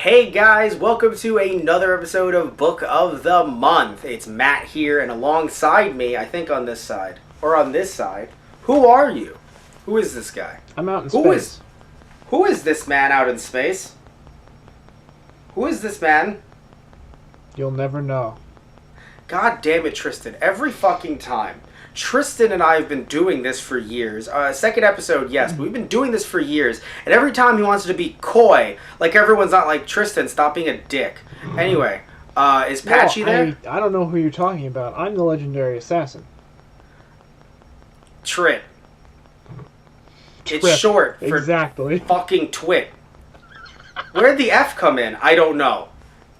Hey guys, welcome to another episode of Book of the Month. It's Matt here, and alongside me, I think on this side, or on this side, who are you? Who is this guy? I'm out in space. Who is this man out in space? Who is this man? You'll never know. God damn it, Tristan. Every fucking time. Tristan and I have been doing this for years. Second episode, yes, but we've been doing this for years. And every time he wants to be coy, like everyone's not like, Tristan, stop being a dick. Anyway, is Patchy there? I don't know who you're talking about. I'm the legendary assassin. Trit. It's short for exactly. fucking twit. Where'd the F come in? I don't know.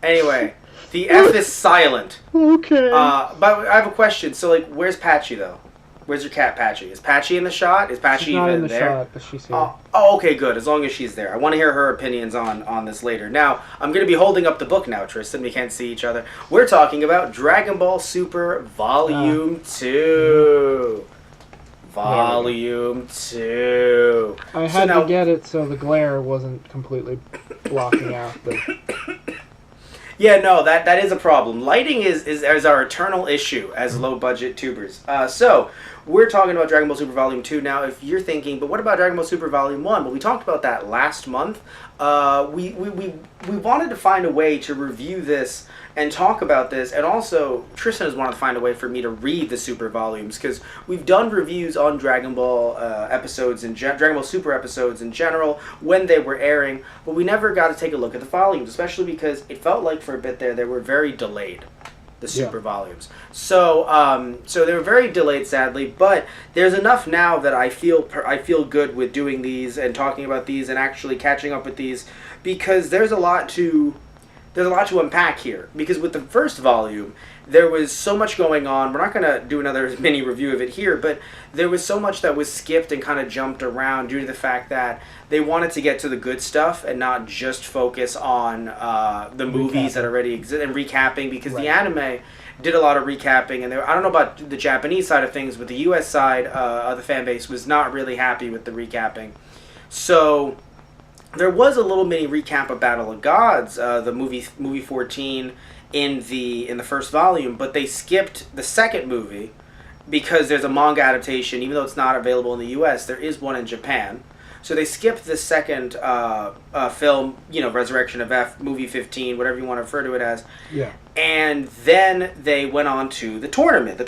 Anyway, the F is silent. Okay. But I have a question. So, like, where's Patchy, though? Where's your cat, Patchy? Is Patchy in the shot? Is Patchy she's not even in the there? shot, but she's here. Okay, good. As long as she's there. I want to hear her opinions on this later. Now, I'm going to be holding up the book now, Tristan. We can't see each other. We're talking about Dragon Ball Super Volume 2. Volume 2. I had to get it so the glare wasn't completely blocking out the... Yeah, no, that is a problem. Lighting is our eternal issue as low-budget tubers. So, we're talking about Dragon Ball Super Volume 2 now. If you're thinking, but what about Dragon Ball Super Volume 1? Well, we talked about that last month. We wanted to find a way to review this and talk about this, and also Tristan has wanted to find a way for me to read the Super Volumes, because we've done reviews on Dragon Ball episodes and Dragon Ball Super episodes in general when they were airing, but we never got to take a look at the volumes, especially because it felt like for a bit there they were very delayed. The Super Volumes. So they were very delayed, sadly, but there's enough now that I feel good with doing these and talking about these and actually catching up with these, because there's a lot to unpack here. Because with the first volume, there was so much going on. We're not going to do another mini review of it here, but there was so much that was skipped and kind of jumped around due to the fact that they wanted to get to the good stuff and not just focus on the movies that already exist and recapping, because the anime did a lot of recapping, and I don't know about the Japanese side of things, but the US side of the fan base was not really happy with the recapping. So there was a little mini recap of Battle of Gods, the movie 14 in the first volume, but they skipped the second movie because there's a manga adaptation. Even though it's not available in the US, there is one in Japan. So they skipped the second film, Resurrection of F, movie 15, whatever you want to refer to it as. Yeah. And then they went on to the tournament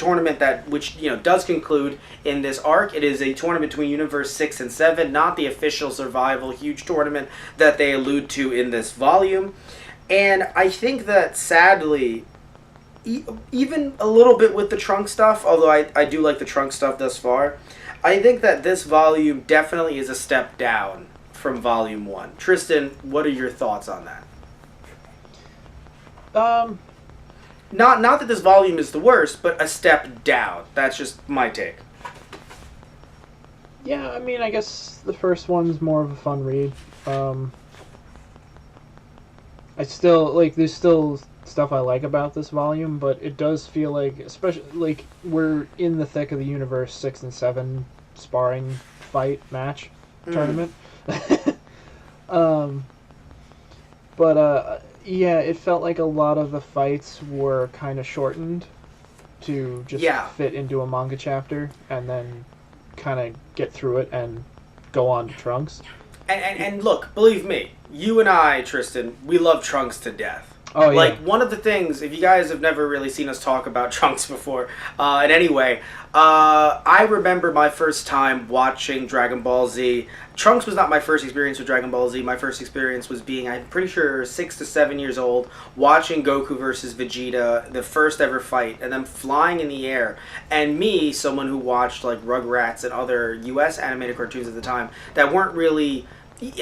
which does conclude in this arc. It is a tournament between Universe 6 and 7, not the official survival huge tournament that they allude to in this volume. And I think that, sadly, even a little bit with the Trunk stuff, although I do like the Trunk stuff thus far, I think that this volume definitely is a step down from Volume 1. Tristan, what are your thoughts on that? Not that this volume is the worst, but a step down. That's just my take. Yeah, I mean, I guess the first one's more of a fun read. I still, there's still stuff I like about this volume, but it does feel like, especially, we're in the thick of the Universe 6 and 7 sparring fight match tournament. Yeah, it felt like a lot of the fights were kind of shortened to just fit into a manga chapter and then kind of get through it and go on to Trunks. And look, believe me, you and I, Tristan, we love Trunks to death. Oh, yeah. One of the things, if you guys have never really seen us talk about Trunks before, in any way, I remember my first time watching Dragon Ball Z. Trunks was not my first experience with Dragon Ball Z. My first experience was being, I'm pretty sure, 6 to 7 years old, watching Goku versus Vegeta, the first ever fight, and them flying in the air. And me, someone who watched, Rugrats and other US animated cartoons at the time, that weren't really...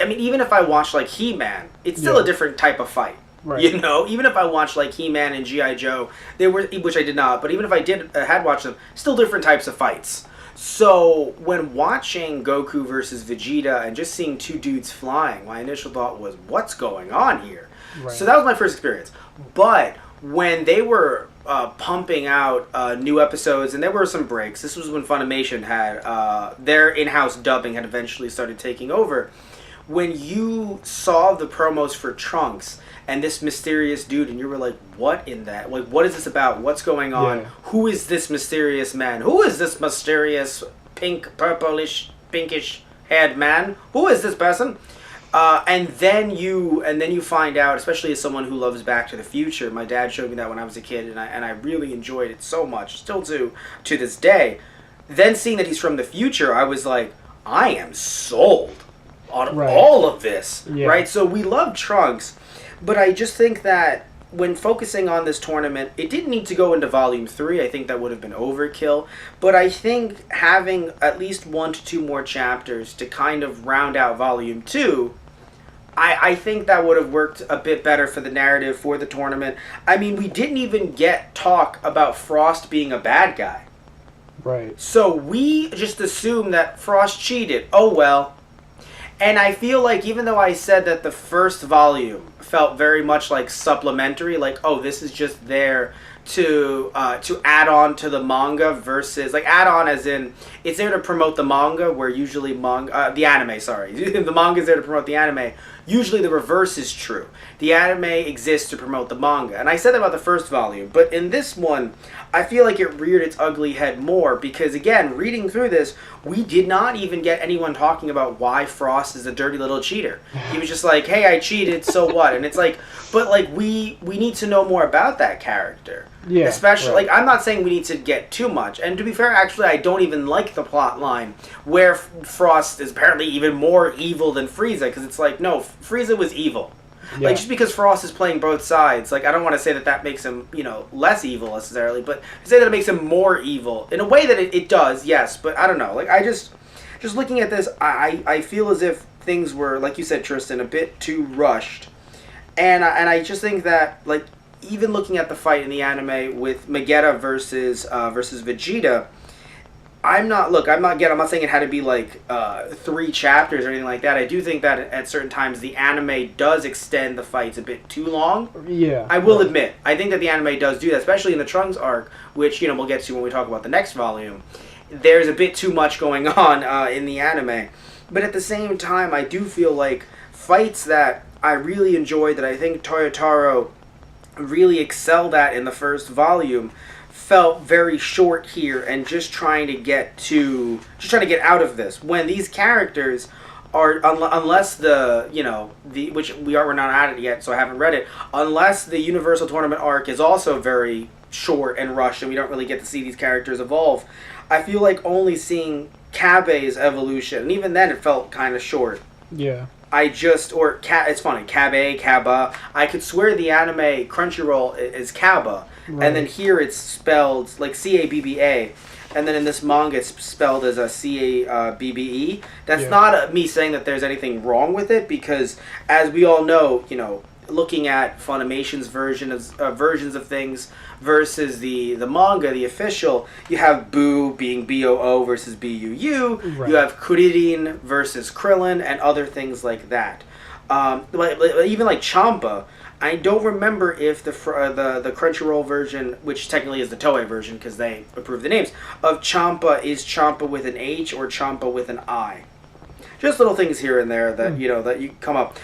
I mean, even if I watched, He-Man, it's still a different type of fight. Right. Even if I watched He-Man and G.I. Joe, they were, which I did not, but even if I had watched them, still different types of fights. So when watching Goku versus Vegeta and just seeing two dudes flying, my initial thought was, what's going on here? Right. So that was my first experience. But when they were pumping out new episodes, and there were some breaks, this was when Funimation had their in-house dubbing had eventually started taking over. when you saw the promos for Trunks and this mysterious dude, and you were like, what in that? Like, what is this about? What's going on? Yeah. Who is this mysterious man? Who is this mysterious pink, purplish, pinkish haired man? Who is this person? And then you find out, especially as someone who loves Back to the Future. My dad showed me that when I was a kid, and I really enjoyed it so much, still do to this day. Then seeing that he's from the future, I was like, I am sold on all of this, right? So we love Trunks, but I just think that when focusing on this tournament, it didn't need to go into Volume 3. I think that would have been overkill. But I think having at least 1 to 2 more chapters to kind of round out Volume 2, I think that would have worked a bit better for the narrative, for the tournament. I mean, we didn't even get talk about Frost being a bad guy. Right. So we just assume that Frost cheated. Oh, well. And I feel like even though I said that the first volume felt very much like supplementary, like, oh, this is just there to add on to the manga versus, like, add on as in, it's there to promote the manga, where usually the anime, sorry. The manga is there to promote the anime. Usually the reverse is true. The anime exists to promote the manga. And I said that about the first volume, but in this one, I feel like it reared its ugly head more because, again, reading through this, we did not even get anyone talking about why Frost is a dirty little cheater. He was just like, hey, I cheated, so what? And it's like, but, like, we need to know more about that character. Yeah. Especially, like, I'm not saying we need to get too much. And to be fair, actually, I don't even like the plot line where Frost is apparently even more evil than Frieza, because it's like, no, Frieza was evil. Yeah. Like, just because Frost is playing both sides, like, I don't want to say that that makes him, you know, less evil necessarily, but to say that it makes him more evil, in a way that it does, yes, but I don't know. Like, I just looking at this, I feel as if things were, like you said, Tristan, a bit too rushed. And I just think that, like, even looking at the fight in the anime with Vegeta versus Vegeta, I'm not saying it had to be like 3 chapters or anything like that. I do think that at certain times the anime does extend the fights a bit too long. Yeah. I will admit, I think that the anime does do that, especially in the Trunks arc, which, you know, we'll get to when we talk about the next volume. There's a bit too much going on in the anime. But at the same time, I do feel like fights that I really enjoyed, that I think Toyotaro really excelled at in the first volume, felt very short here, and just trying to get out of this when these characters are, unless the, you know, the, which we're not at it yet, so I haven't read it, unless the Universal Tournament arc is also very short and rushed and we don't really get to see these characters evolve, I feel like only seeing Kabe's evolution, and even then it felt kind of short. Yeah. It's funny, Kaba. I could swear the anime Crunchyroll is Kaba, right. And then here it's spelled like Cabba, and then in this manga it's spelled as a Cabbe. That's not me saying that there's anything wrong with it, because as we all know, you know, looking at Funimation's versions of things versus the manga, the official, you have Boo being Boo versus Buu. Right. You have Kuririn versus Krillin and other things like that. Even like Champa, I don't remember if the Crunchyroll version, which technically is the Toei version because they approved the names, of Champa is Champa with an H or Champa with an I. Just little things here and there that, you know, that you come up.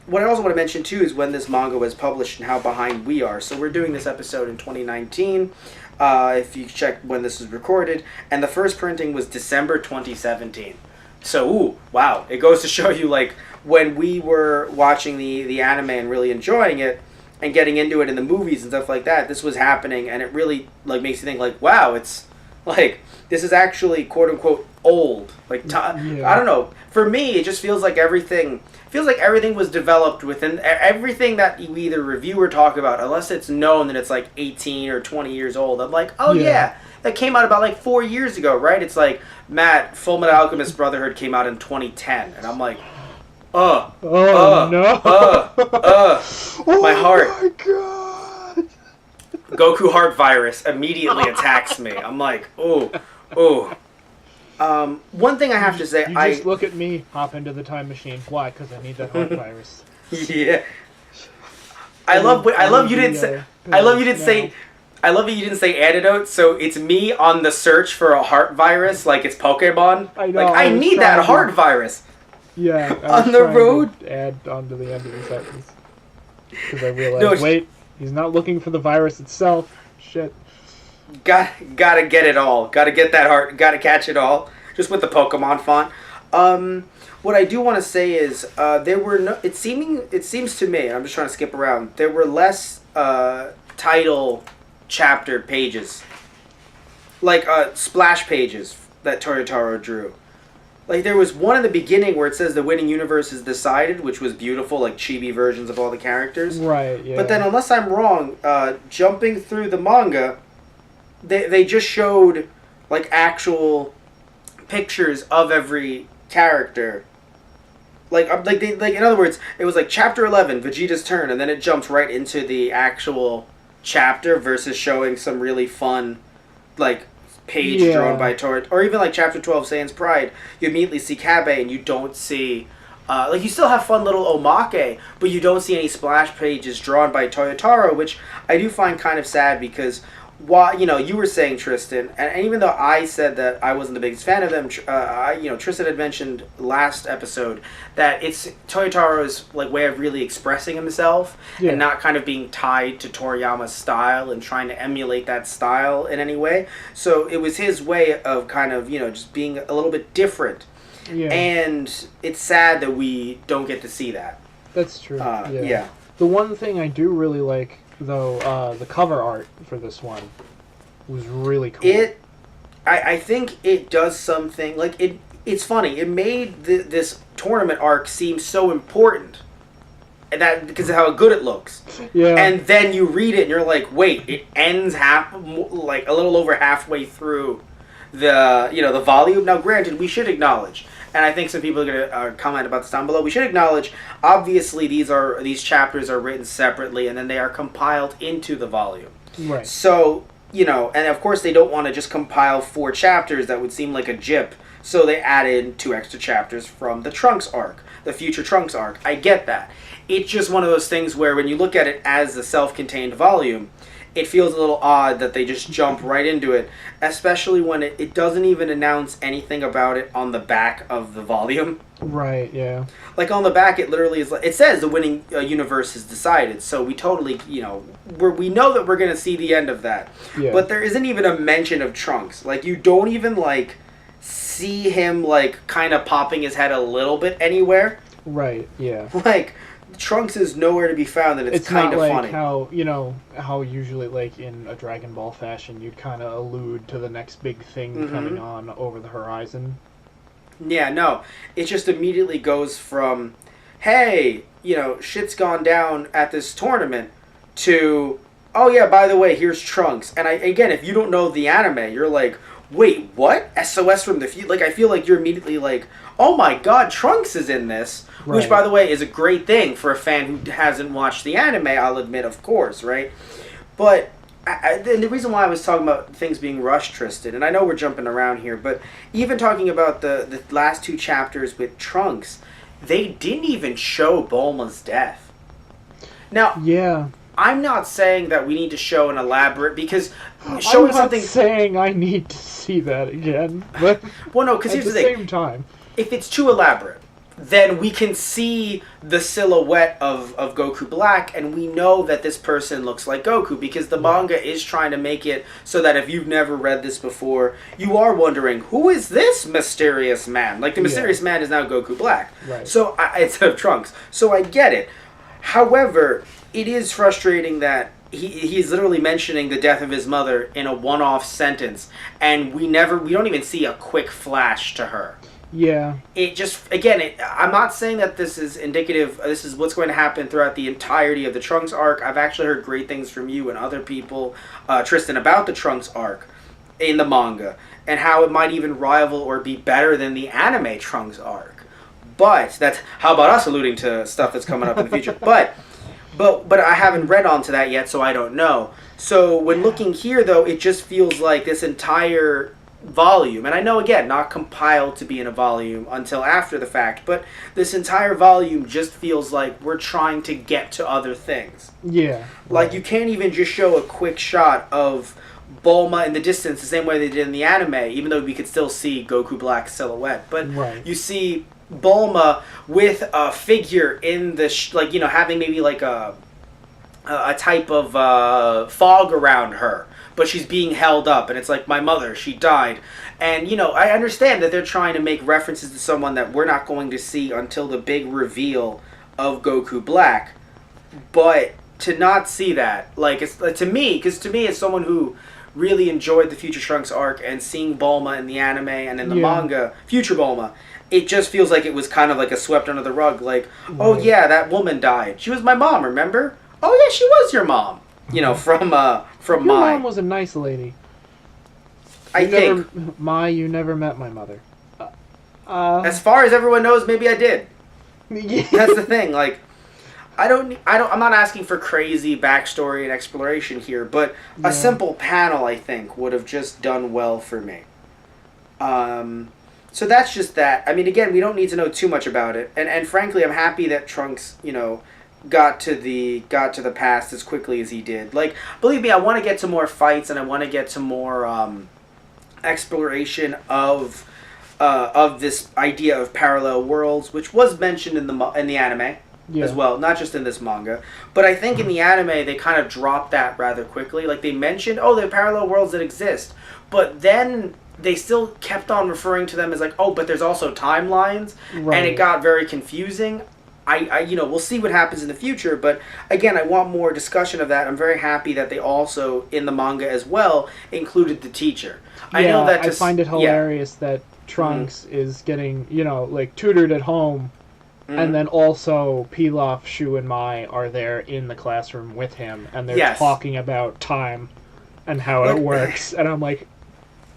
What I also want to mention, too, is when this manga was published and how behind we are. So we're doing this episode in 2019, if you check when this was recorded. And the first printing was December 2017. So, ooh, wow. It goes to show you, like, when we were watching the anime and really enjoying it and getting into it in the movies and stuff like that, this was happening. And it really, like, makes you think, like, wow, it's, like, this is actually, quote-unquote, old. Like, I don't know. For me, it just feels like everything was developed within everything that we either review or talk about, unless it's known that it's like 18 or 20 years old. I'm like, oh yeah, that came out about like 4 years ago, right? It's like, Matt, Fullmetal Alchemist Brotherhood came out in 2010, and I'm like, no. My heart. Oh my god. Goku heart virus immediately attacks me. I'm like, oh. One thing I have to say, you just look at me, hop into the time machine. Why? Because I need that heart virus. Yeah. I love you didn't say antidote. So it's me on the search for a heart virus, like it's Pokemon. I know. Like I need that heart virus. Yeah, I was On the trying road? to add onto the end of the sentence. Because I realized, No, wait, he's not looking for the virus itself. Shit. gotta get it all. Gotta get that heart. Gotta catch it all. Just with the Pokemon font. What I do want to say is there were no. It seems to me. I'm just trying to skip around. There were less title chapter pages, like splash pages that Toyotaro drew. Like there was one in the beginning where it says the winning universe is decided, which was beautiful, like chibi versions of all the characters. Right. Yeah. But then, unless I'm wrong, jumping through the manga, they just showed like actual pictures of every character. Like in other words, it was like chapter 11, Vegeta's turn, and then it jumps right into the actual chapter versus showing some really fun, like, page drawn by Tori, or even like chapter 12, Saiyan's Pride. You immediately see Kabe, and you don't see, like, you still have fun little omake, but you don't see any splash pages drawn by Toyotaro, which I do find kind of sad because. Why, you were saying, Tristan, and even though I said that I wasn't the biggest fan of them, Tristan had mentioned last episode that it's Toyotaro's like way of really expressing himself and not kind of being tied to Toriyama's style and trying to emulate that style in any way. So it was his way of kind of, just being a little bit different. Yeah. And it's sad that we don't get to see that. That's true. Yeah. The one thing I do really like, though, the cover art for this one was really cool. I think it does something like it's funny. It made this tournament arc seem so important, and that because of how good it looks. Yeah. And then you read it and you're like, wait, it ends like a little over halfway through the volume. Now, granted, we should acknowledge. And I think some people are going to comment about this down below. We should acknowledge, obviously, these chapters are written separately, and then they are compiled into the volume. Right. So, and of course they don't want to just compile 4 chapters. That would seem like a jip. So they added 2 extra chapters from the Trunks arc, the future Trunks arc. I get that. It's just one of those things where when you look at it as a self-contained volume, it feels a little odd that they just jump right into it, especially when it doesn't even announce anything about it on the back of the volume. Right, yeah. Like on the back, it literally is like, it says the winning universe is decided, so we totally, we know that we're going to see the end of that. Yeah. But there isn't even a mention of Trunks. Like, you don't even, like, see him, like, kind of popping his head a little bit anywhere. Right, yeah. Like, Trunks is nowhere to be found, and it's kind of funny. It's not like how usually, like, in a Dragon Ball fashion, you'd kind of allude to the next big thing coming on over the horizon. Yeah, no. It just immediately goes from, hey, shit's gone down at this tournament, to, oh yeah, by the way, here's Trunks. And again, if you don't know the anime, you're like, wait, what? SOS from the future? Like, I feel like you're immediately like, oh my god, Trunks is in this. Right. Which, by the way, is a great thing for a fan who hasn't watched the anime, I'll admit, of course, right? But and the reason why I was talking about things being rushed, Tristan, and I know we're jumping around here, but even talking about the last 2 chapters with Trunks, they didn't even show Bulma's death. Now, yeah. I'm not saying that we need to show an elaborate, because showing something... I'm not saying I need to see that again, but well, no, because here's the thing. At the same time, if it's too elaborate, then we can see the silhouette of Goku Black, and we know that this person looks like Goku, because the manga is trying to make it so that if you've never read this before, you are wondering, who is this mysterious man? Like, the mysterious man is now Goku Black. Right. So, instead of Trunks. So I get it. However, it is frustrating that he's literally mentioning the death of his mother in a one-off sentence, and we don't even see a quick flash to her. Yeah. It just, again, I'm not saying that this is indicative, this is what's going to happen throughout the entirety of the Trunks arc. I've actually heard great things from you and other people, Tristan, about the Trunks arc in the manga, and how it might even rival or be better than the anime Trunks arc. But, how about us alluding to stuff that's coming up in the future? But I haven't read onto that yet, so I don't know. So when looking here, though, it just feels like this entire volume, and I know, again, not compiled to be in a volume until after the fact, but this entire volume just feels like we're trying to get to other things. Yeah. Like, you can't even just show a quick shot of Bulma in the distance the same way they did in the anime, even though we could still see Goku Black's silhouette. But you see Bulma with a figure in the like, you know, having maybe like a type of fog around her, but she's being held up, and it's like, my mother, she died. And, you know, I understand that they're trying to make references to someone that we're not going to see until the big reveal of Goku Black, but to not see that, like, it's to me, because to me, as someone who really enjoyed the Future Trunks arc and seeing Bulma in the anime and in the manga, Future Bulma, it just feels like it was kind of like a swept under the rug, like, oh yeah, that woman died. She was my mom, remember? Oh yeah, she was your mom. You know, from Your mom was a nice lady. I think. You never met my mother. As far as everyone knows, maybe I did. That's the thing. Like, I'm not asking for crazy backstory and exploration here, but a simple panel, I think, would have just done well for me. So that's just that. I mean, again, we don't need to know too much about it, and frankly, I'm happy that Trunks, you know, got to the past as quickly as he did. Like, believe me, I want to get to more fights, and I want to get to more exploration of this idea of parallel worlds, which was mentioned in the anime as well, not just in this manga. But I think in the anime they kind of dropped that rather quickly. Like, they mentioned, oh, there are parallel worlds that exist, but then they still kept on referring to them as like, oh, but there's also timelines, and it got very confusing. I you know, we'll see what happens in the future, but again, I want more discussion of that. I'm very happy that they also, in the manga as well, included the teacher. I know that I find it hilarious that Trunks is getting, you know, like, tutored at home, and then also Pilaf, Shu, and Mai are there in the classroom with him, and they're talking about time and how it works, and I'm like,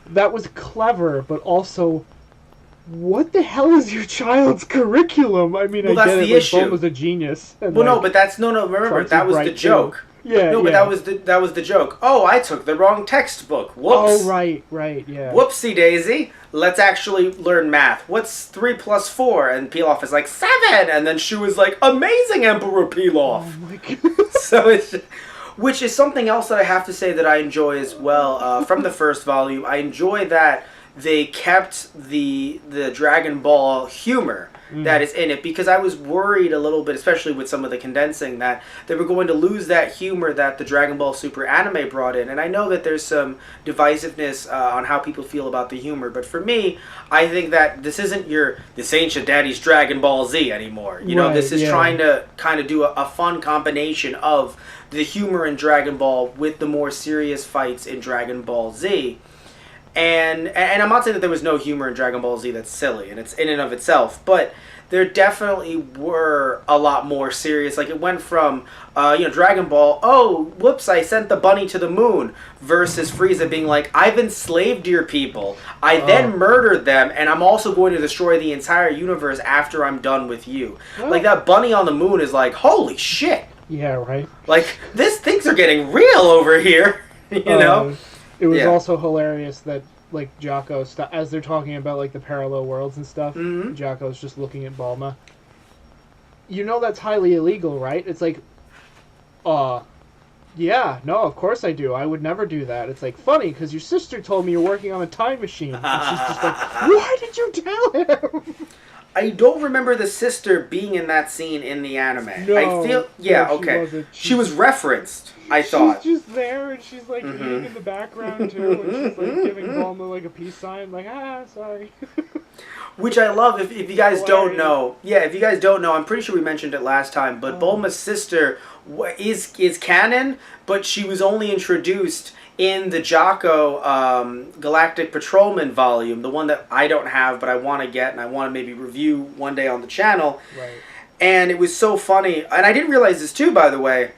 that was clever, but also, what the hell is your child's curriculum? I mean, I get it, like, Bulma's a genius. And, well, like, no, but that's, no, remember, that was the joke. Yeah, no, but that was the joke. Oh, I took the wrong textbook. Whoops. Oh, right, yeah. Whoopsie daisy. Let's actually learn math. What's 3 plus 4? And Pilaf is like, 7! And then Shu is like, amazing, Emperor Pilaf. Oh my god. So it's... Which is something else that I have to say that I enjoy as well from the first volume. I enjoy that they kept the Dragon Ball humor that is in it, because I was worried a little bit, especially with some of the condensing, that they were going to lose that humor that the Dragon Ball Super anime brought in. And I know that there's some divisiveness on how people feel about the humor, but for me, I think that this ain't your daddy's Dragon Ball Z anymore. You know, this is trying to kind of do a fun combination of the humor in Dragon Ball with the more serious fights in Dragon Ball Z. And I'm not saying that there was no humor in Dragon Ball Z that's silly, and it's in and of itself, but there definitely were a lot more serious. Like, it went from, Dragon Ball, oh, whoops, I sent the bunny to the moon, versus Frieza being like, I've enslaved your people, I then murdered them, and I'm also going to destroy the entire universe after I'm done with you. Like, that bunny on the moon is like, holy shit. Yeah, right. Like, things are getting real over here, you know? It was also hilarious that, like, Jocko, as they're talking about, like, the parallel worlds and stuff, Jocko's just looking at Bulma. You know that's highly illegal, right? It's like, yeah, no, of course I do. I would never do that. It's like, funny, because your sister told me you're working on a time machine. And she's just like, why did you tell him? I don't remember the sister being in that scene in the anime. No, I feel, okay. She was referenced, I thought. She's just there, and she's, like, eating in the background, too, and she's, like, giving Bulma, like, a peace sign, like, sorry. Which I love. If you guys don't know, I'm pretty sure we mentioned it last time, but Bulma's sister is canon, but she was only introduced in the Jocko Galactic Patrolman volume, the one that I don't have, but I want to get, and I want to maybe review one day on the channel. Right. And it was so funny, and I didn't realize this too, by the way,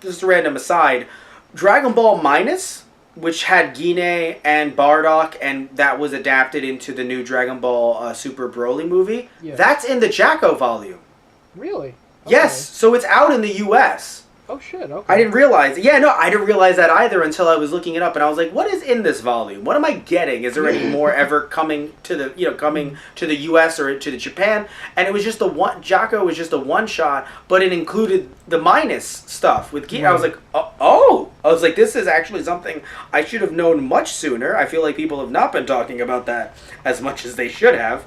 just a random aside, Dragon Ball Minus, which had Guinea and Bardock, and that was adapted into the new Dragon Ball Super Broly movie, that's in the Jocko volume. Really? Okay. Yes, so it's out in the U.S. Oh shit, okay. I didn't realize. Yeah, no, I didn't realize that either until I was looking it up, and I was like, what is in this volume? What am I getting? Is there any more ever coming to the US or to the Japan? And it was just Jocko was just a one shot, but it included the Minus stuff with Geet. Right. I was like, oh. I was like, this is actually something I should have known much sooner. I feel like people have not been talking about that as much as they should have.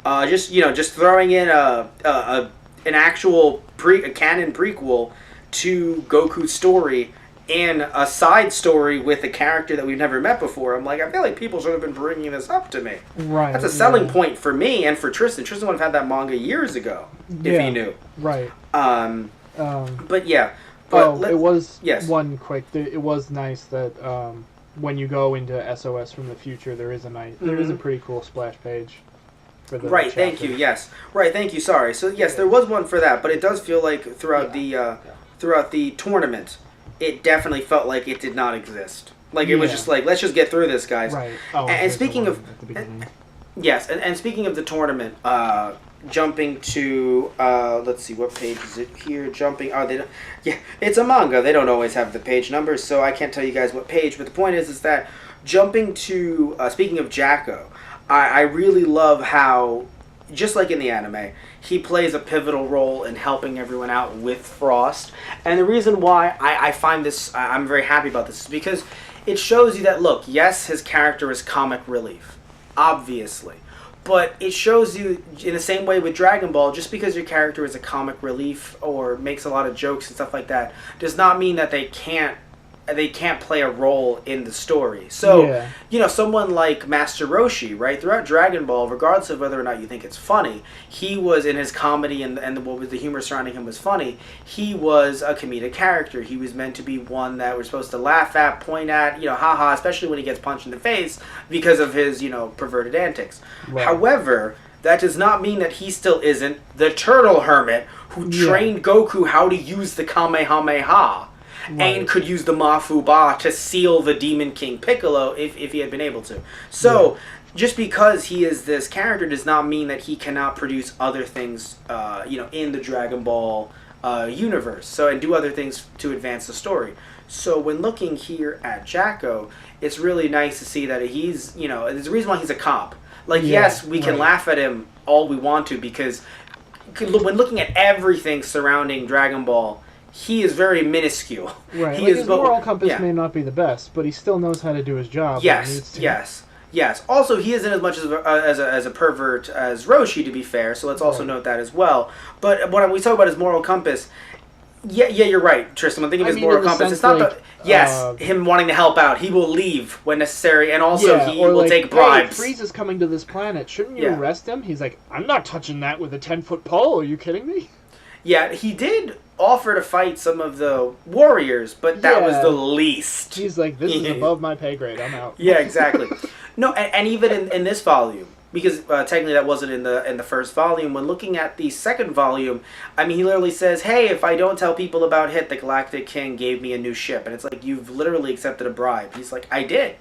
just throwing in an actual a canon prequel to Goku's story and a side story with a character that we've never met before. I'm like, I feel like people should have been bringing this up to me. Right. That's a selling point for me and for Tristan. Tristan would have had that manga years ago if he knew. Right. But yeah. But it was one quick. It was nice that when you go into SOS from the future, there is a pretty cool splash page. For the chapter. Thank you. Yes. Right. Thank you. Sorry. So yes, there was one for that, but it does feel like throughout the tournament, it definitely felt like it did not exist. Like it was just like, let's just get through this, guys. Right. And speaking of, yes, and speaking of the tournament, jumping to let's see, what page is it here? It's a manga. They don't always have the page numbers, so I can't tell you guys what page. But the point is that jumping to speaking of Jacko, I really love how, just like in the anime, he plays a pivotal role in helping everyone out with Frost. And the reason why I find this, I'm very happy about this, is because it shows you that, look, yes, his character is comic relief, obviously. But it shows you, in the same way with Dragon Ball, just because your character is a comic relief or makes a lot of jokes and stuff like that, does not mean that they can't play a role in the story. So, someone like Master Roshi, right, throughout Dragon Ball, regardless of whether or not you think it's funny, he was, in his comedy and what was the humor surrounding him was funny, he was a comedic character. He was meant to be one that we're supposed to laugh at, point at, haha, especially when he gets punched in the face because of his, perverted antics. Right. However, that does not mean that he still isn't the turtle hermit who trained Goku how to use the Kamehameha. Right. And could use the Mafu Ba to seal the Demon King Piccolo if he had been able to. So, just because he is this character does not mean that he cannot produce other things, in the Dragon Ball universe. So, and do other things to advance the story. So, when looking here at Jacko, it's really nice to see that he's, there's a reason why he's a cop. Like, yes, we can laugh at him all we want to, because when looking at everything surrounding Dragon Ball, he is very minuscule. Right. His moral compass may not be the best, but he still knows how to do his job. Yes. Also, he isn't as much as a pervert as Roshi, to be fair, so let's also note that as well. But when we talk about his moral compass, you're right, Tristan. When thinking of his moral compass, it's not him wanting to help out. He will leave when necessary, and also he will take bribes. Hey, Frieza's coming to this planet. Shouldn't you arrest him? He's like, I'm not touching that with a 10-foot pole. Are you kidding me? Yeah, he did offer to fight some of the warriors, but that was the least. He's like, this is above my pay grade. I'm out. Yeah, exactly. No, and even in this volume, because technically that wasn't in the first volume. When looking at the second volume, I mean, he literally says, "Hey, if I don't tell people about Hit, the Galactic King gave me a new ship," and it's like, you've literally accepted a bribe. He's like, "I did."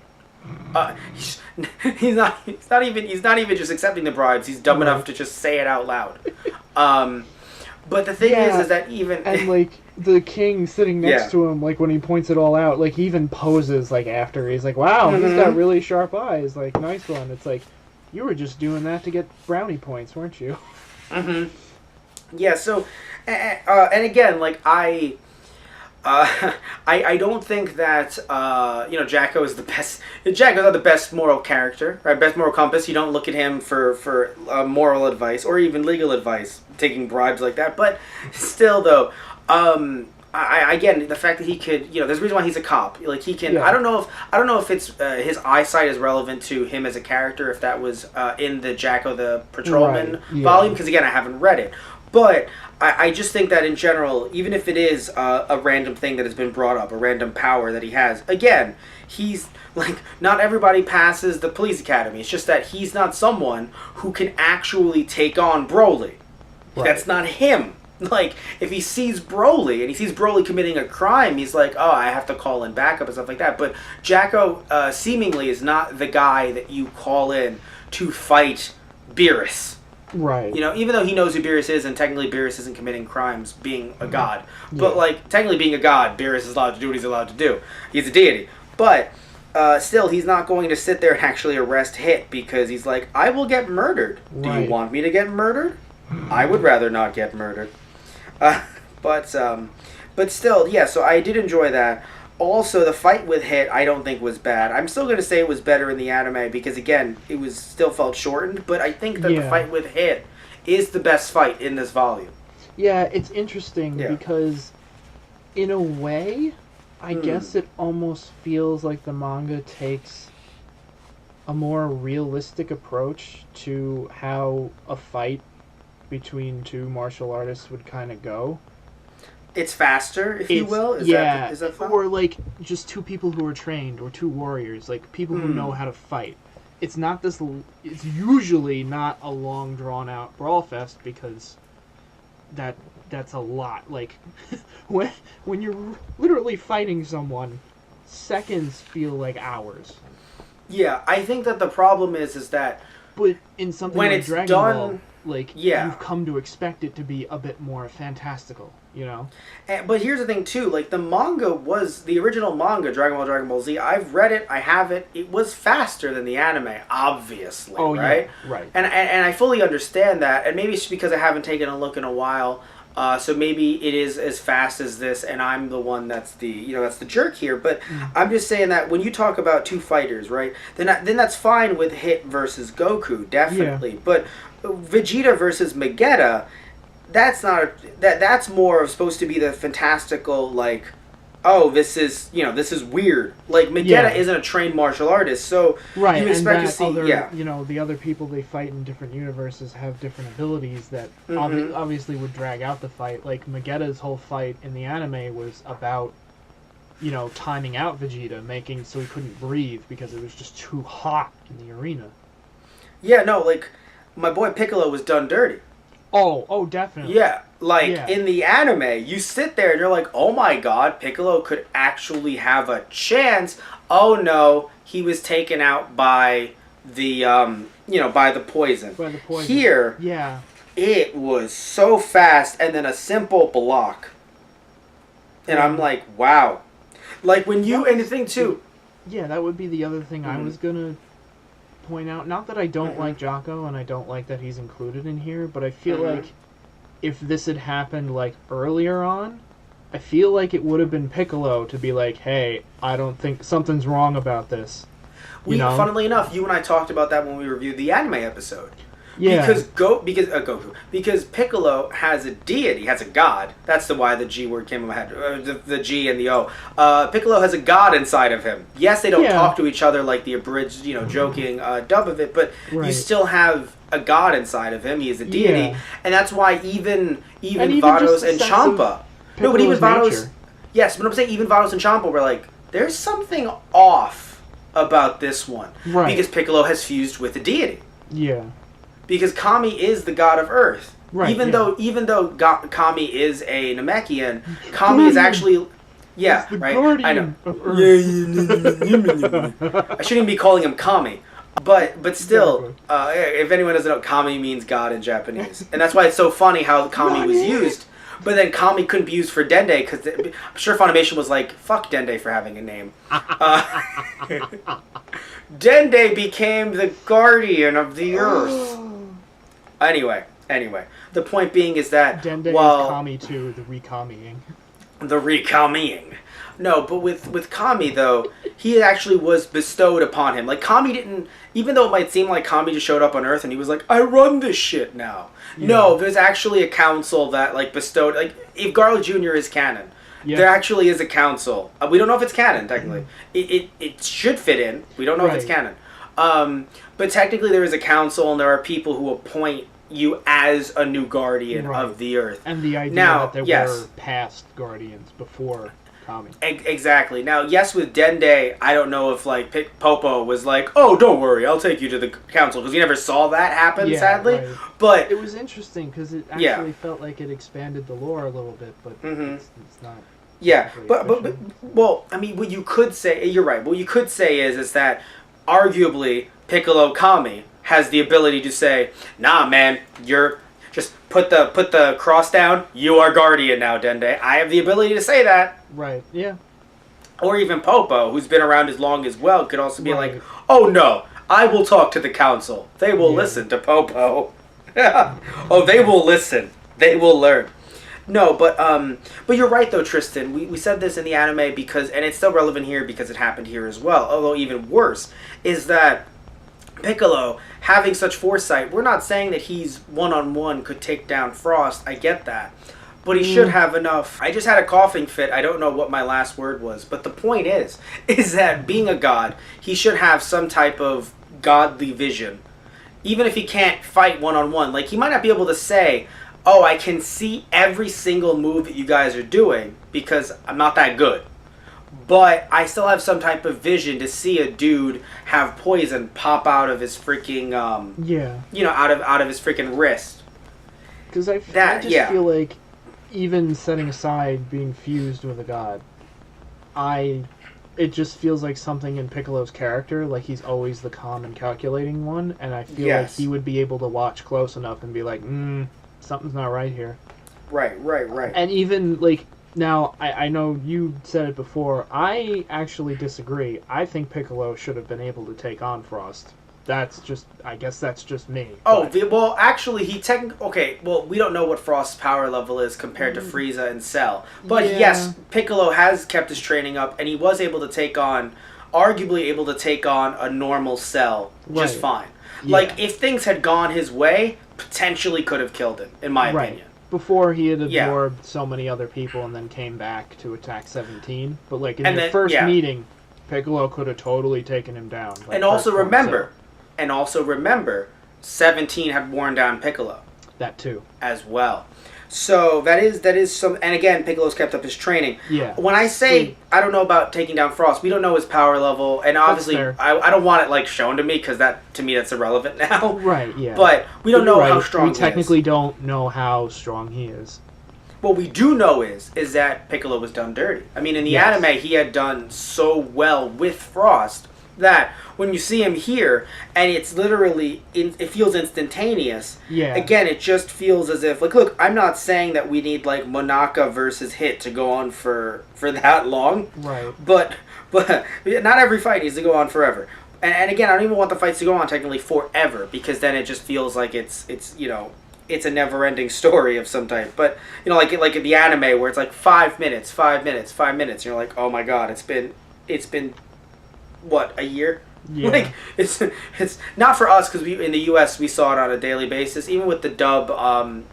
He's not even just accepting the bribes. He's dumb enough to just say it out loud. But the thing is that even... And, like, the king sitting next to him, like, when he points it all out, like, he even poses, like, after. He's like, wow, he's got really sharp eyes. Like, nice one. It's like, you were just doing that to get brownie points, weren't you? Mm-hmm. Yeah, so... and again, like, I don't think that, Jacko is the best... Jacko's not the best moral character, right? Best moral compass. You don't look at him for moral advice or even legal advice, taking bribes like that. But still, though, again, the fact that he could, there's a reason why he's a cop. Like, he can... I don't know if it's his eyesight is relevant to him as a character, if that was in the Jacko the Patrolman volume, because, again, I haven't read it. But I just think that in general, even if it is a random thing that has been brought up, a random power that he has, again, he's, like, not everybody passes the police academy. It's just that he's not someone who can actually take on Broly. Right. That's not him. Like, if he sees Broly, and he sees Broly committing a crime, he's like, oh, I have to call in backup and stuff like that. But Jacko seemingly is not the guy that you call in to fight Beerus. Right. Even though he knows who Beerus is, and technically Beerus isn't committing crimes being a god. But, like, technically being a god, Beerus is allowed to do what he's allowed to do. He's a deity. But, still, he's not going to sit there and actually arrest Hit, because he's like, I will get murdered. Right. Do you want me to get murdered? I would rather not get murdered. But still, so I did enjoy that. also, the fight with Hit, I don't think was bad. I'm still going to say it was better in the anime because, again, it was still felt shortened. But I think that the fight with Hit is the best fight in this volume. Yeah, it's interesting because, in a way, I guess it almost feels like the manga takes a more realistic approach to how a fight between two martial artists would kind of go. It's faster, if you will? Is that fun? Or, like, just two people who are trained, or two warriors, like, people who know how to fight. It's not this... It's usually not a long, drawn-out brawl fest, because that's a lot. Like, when you're literally fighting someone, seconds feel like hours. Yeah, I think that the problem is that... But in something when like it's Dragon done, Ball, you've come to expect it to be a bit more fantastical, you know? But here's the thing, too. Like, the manga was... The original manga, Dragon Ball Z, I've read it, I have it. It was faster than the anime, obviously, right? Yeah, right. And I fully understand that. And maybe it's because I haven't taken a look in a while. So maybe it is as fast as this, and I'm the one that's the jerk here. But I'm just saying that when you talk about two fighters, right? Then that's fine with Hit versus Goku, definitely. Yeah. But Vegeta versus Vegeta, that's more supposed to be the fantastical, like, oh, this is weird. Like, Vegeta isn't a trained martial artist, so you expect to see the other people they fight in different universes have different abilities that obviously would drag out the fight. Like, Vegeta's whole fight in the anime was about, timing out Vegeta, making so he couldn't breathe because it was just too hot in the arena. Yeah, no, like, my boy Piccolo was done dirty. Oh, definitely. Yeah, in the anime, you sit there and you're like, oh my god, Piccolo could actually have a chance. Oh no, he was taken out by the, by the poison. By the poison. Here, it was so fast and then a simple block. And I'm like, wow. Like, when and the thing too. Yeah, that would be the other thing I was gonna point out. Not that I don't like Jocko and I don't like that he's included in here, but I feel like if this had happened like earlier on, I feel like it would have been Piccolo to be like, hey, I don't think something's wrong about this. Funnily enough, you and I talked about that when we reviewed the anime episode. Yeah. Because Piccolo has a deity, has a god. That's why the G word came in my head. The G and the O. Piccolo has a god inside of him. Yes, they don't talk to each other like the abridged, joking dub of it, but you still have a god inside of him. He is a deity, and that's why even Vados and Champa. No, but even Vados. Yes, but I'm saying even Vados and Champa were like, there's something off about this one, because Piccolo has fused with a deity. Yeah. Because Kami is the god of Earth. Right, even though Kami is a Namekian, Kami is actually... Yeah, the right? I know. I shouldn't even be calling him Kami. But still, if anyone doesn't know, Kami means god in Japanese. And that's why it's so funny how Kami was used. But then Kami couldn't be used for Dende, because I'm sure Funimation was like, fuck Dende for having a name. Dende became the guardian of the earth. Anyway, the point being is that Dende is Kami too, the re-Kamiing. The re-Kamiing. No, but with Kami, though, he actually was bestowed upon him. Like, Kami didn't... Even though it might seem like Kami just showed up on Earth and he was like, I run this shit now. Yeah. No, there's actually a council that, like, bestowed... Like, if Garlic Jr. is canon, there actually is a council. We don't know if it's canon, technically. It should fit in. We don't know if it's canon. But technically there is a council and there are people who appoint you as a new guardian of the Earth. And the idea that there were past guardians before Kami. Exactly. Now, yes, with Dende, I don't know if, like, Popo was like, oh, don't worry, I'll take you to the council, because we never saw that happen, sadly. Right. But it was interesting, because it actually felt like it expanded the lore a little bit, but it's not... Yeah, but, well, I mean, what you could say, you're right, what you could say is that, arguably, Piccolo Kami has the ability to say, nah, man, you're... Just put the cross down. You are guardian now, Dende. I have the ability to say that. Right. Yeah. Or even Popo, who's been around as long as well, could also be like, oh no, I will talk to the council. They will listen to Popo. Oh, they will listen. They will learn. No, but you're right though, Tristan. We said this in the anime because, and it's still relevant here because it happened here as well. Although even worse is that Piccolo having such foresight. We're not saying that he's one-on-one could take down Frost. I get that. But he should have enough. I just had a coughing fit. I don't know what my last word was. But the point is that being a god, he should have some type of godly vision. Even if he can't fight one-on-one. Like, he might not be able to say, oh, I can see every single move that you guys are doing because I'm not that good. But I still have some type of vision to see a dude have poison pop out of his freaking, out of his freaking wrist. Because I just feel like, even setting aside being fused with a god, it just feels like something in Piccolo's character, like he's always the calm and calculating one, and I feel like he would be able to watch close enough and be like, something's not right here. Right. And even, like, now, I know you said it before, I actually disagree. I think Piccolo should have been able to take on Frost. I guess that's just me. Oh, well, actually, we don't know what Frost's power level is compared to Frieza and Cell. But yes, Piccolo has kept his training up, and he was arguably able to take on a normal Cell just fine. Yeah. Like, if things had gone his way, potentially could have killed him, in my opinion. Before he had absorbed so many other people and then came back to attack 17. But, like, in the first meeting, Piccolo could have totally taken him down. Like, and also remember, 17 had worn down Piccolo. That too. As well. So that is some, and again, Piccolo's kept up his training. Yeah. When I say I don't know about taking down Frost, we don't know his power level, and obviously I don't want it like shown to me because to me that's irrelevant now. Right. Yeah. But we don't know how strong. We technically don't know how strong he is. What we do know is that Piccolo was done dirty. I mean, in the anime, he had done so well with Frost that when you see him here, and it's literally, it feels instantaneous. Yeah. Again, it just feels as if, like, look, I'm not saying that we need, like, Monaka versus Hit to go on for that long. Right. But not every fight needs to go on forever. And again, I don't even want the fights to go on technically forever, because then it just feels like it's a never-ending story of some type. But, like in the anime where it's like 5 minutes, 5 minutes, 5 minutes, you're like, oh my god, it's been what, a year? Yeah. Like, it's not for us because in the U.S. we saw it on a daily basis. Even with the dub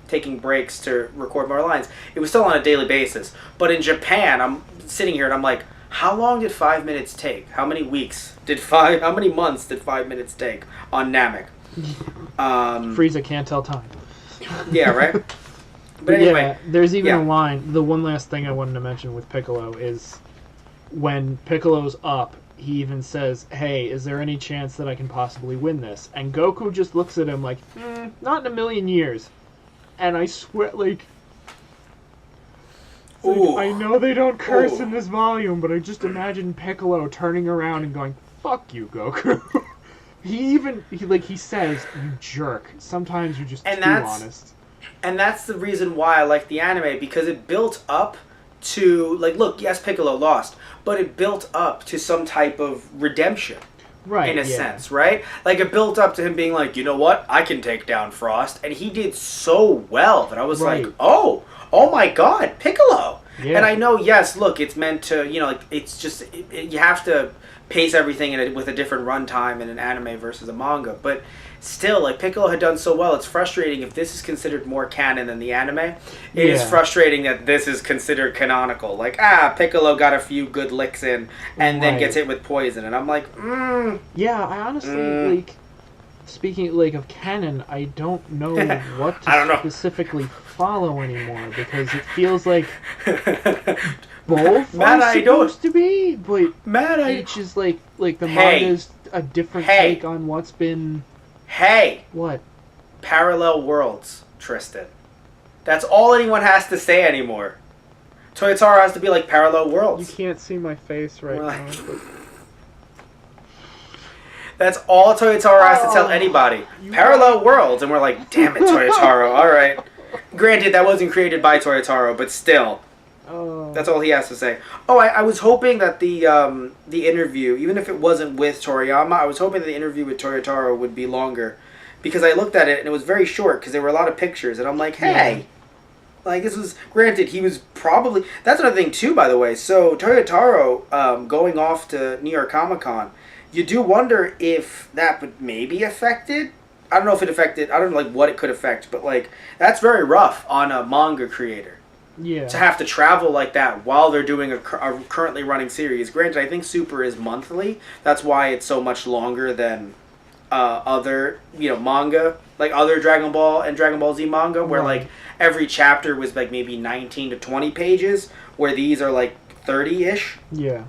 taking breaks to record more lines, it was still on a daily basis. But in Japan, I'm sitting here and I'm like, how long did 5 minutes take? How many months did 5 minutes take on Namek? Frieza can't tell time. Yeah, right? But anyway. Yeah, there's even a line. The one last thing I wanted to mention with Piccolo is when Piccolo's up, he even says, hey, is there any chance that I can possibly win this? And Goku just looks at him like, not in a million years. And I swear, like I know they don't curse in this volume, but I just imagine Piccolo turning around and going, fuck you, Goku. He says, you jerk. Sometimes you're just too honest. And that's the reason why I like the anime, because it built up to, like, look, yes, Piccolo lost, but it built up to some type of redemption. Right, in a sense, right? Like, it built up to him being like, you know what? I can take down Frost. And he did so well that I was like, oh my god, Piccolo. Yeah. And I know, yes, look, it's meant to, like, it's just, you have to pace everything with a different runtime in an anime versus a manga. But still, like, Piccolo had done so well, it's frustrating if this is considered more canon than the anime. It is frustrating that this is considered canonical. Like, Piccolo got a few good licks in and then gets hit with poison. And I'm like, Yeah, I honestly, like, speaking, like, of canon, I don't know what to specifically follow anymore, because it feels like both are supposed to be, but each is like the manga's a different take on what's been... What? Parallel worlds, Tristan. That's all anyone has to say anymore. Toyotaro has to be like parallel worlds. You can't see my face right now. But... That's all Toyotaro has to tell anybody. Parallel worlds. And we're like, damn it, Toyotaro. All right. Granted, that wasn't created by Toyotaro, but still. That's all he has to say. I was hoping that the interview, even if it wasn't with Toriyama, I was hoping that the interview with Toyotaro would be longer. Because I looked at it and it was very short because there were a lot of pictures. And I'm like, hey, Like, this was, granted, he was probably, that's another thing too, by the way. So Toyotaro, going off to New York Comic Con, you do wonder if that would maybe affected. I don't know if it affected, I don't know, like, what it could affect, but, like, that's very rough on a manga creator. Yeah. To have to travel like that while they're doing a currently running series. Granted, I think Super is monthly. That's why it's so much longer than other, manga, like other Dragon Ball and Dragon Ball Z manga, where like every chapter was like maybe 19 to 20 pages, where these are like 30-ish. Yeah.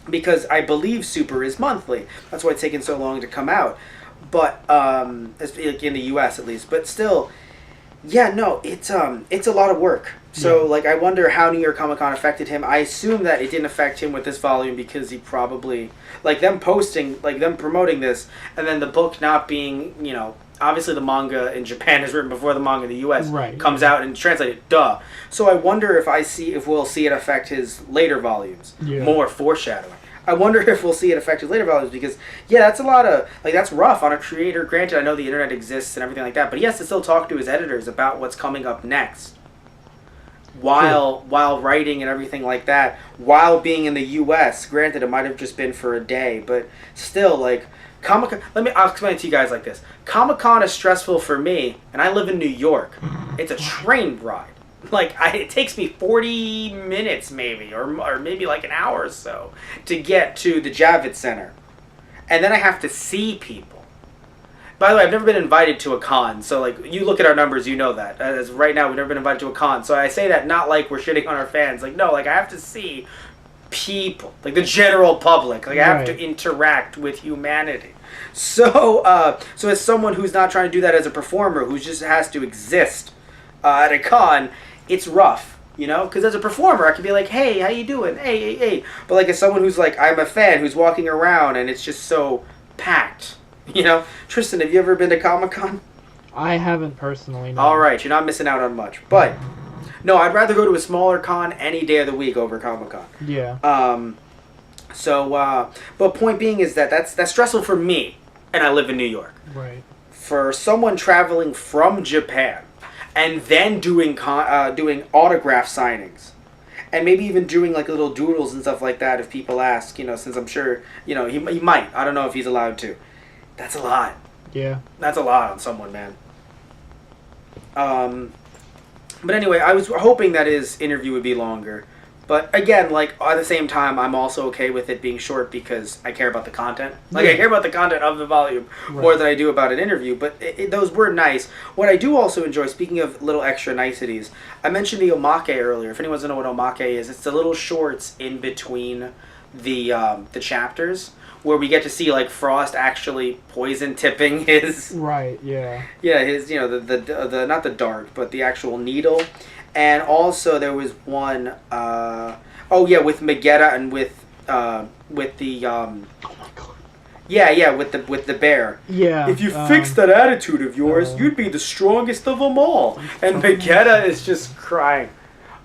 Because I believe Super is monthly. That's why it's taken so long to come out. But it's like in the US at least. But still, yeah, no, it's a lot of work. So, like, I wonder how New York Comic Con affected him. I assume that it didn't affect him with this volume because he probably, like, them promoting this, and then the book not being, obviously the manga in Japan is written before the manga in the U.S. Comes out and translated. Duh. So I wonder if we'll see it affect his later volumes. Yeah. More foreshadowing. I wonder if we'll see it affect his later volumes because, yeah, that's a lot of, like, that's rough on a creator. Granted, I know the internet exists and everything like that, but he has to still talk to his editors about what's coming up next. While writing and everything like that, while being in the U.S. Granted, it might have just been for a day, but still, like, Comic-Con, I'll explain it to you guys like this. Comic-Con is stressful for me, and I live in New York. It's a train ride. Like, it takes me 40 minutes maybe, or maybe like an hour or so, to get to the Javits Center. And then I have to see people. By the way, I've never been invited to a con, so, like, you look at our numbers, you know that. As right now, we've never been invited to a con, so I say that not like we're shitting on our fans. Like, no, like, I have to see people, like, the general public. Like, I have to interact with humanity. So as someone who's not trying to do that as a performer, who just has to exist at a con, it's rough, Because as a performer, I can be like, hey, how you doing? Hey. But, like, as someone who's, like, I'm a fan who's walking around, and it's just so packed. Tristan, have you ever been to Comic-Con? I haven't personally, no. Alright, you're not missing out on much. But, no, I'd rather go to a smaller con any day of the week over Comic-Con. Yeah. But point being is that's stressful for me, and I live in New York. Right. For someone traveling from Japan, and then doing autograph signings, and maybe even doing, like, little doodles and stuff like that if people ask, since I'm sure, he might. I don't know if he's allowed to. That's a lot. Yeah. That's a lot on someone, man. But anyway, I was hoping that his interview would be longer. But again, like, at the same time, I'm also okay with it being short because I care about the content. Like, I care about the content of the volume more than I do about an interview. But those were nice. What I do also enjoy, speaking of little extra niceties, I mentioned the omake earlier. If anyone doesn't know what omake is, it's the little shorts in between the chapters, where we get to see, like, Frost actually poison tipping his... Right, yeah. Yeah, his, the not the dart, but the actual needle. And also there was one, with Megetta and with the... Oh my god. Yeah, with the bear. Yeah. If you fix that attitude of yours, you'd be the strongest of them all. And Megetta is just crying.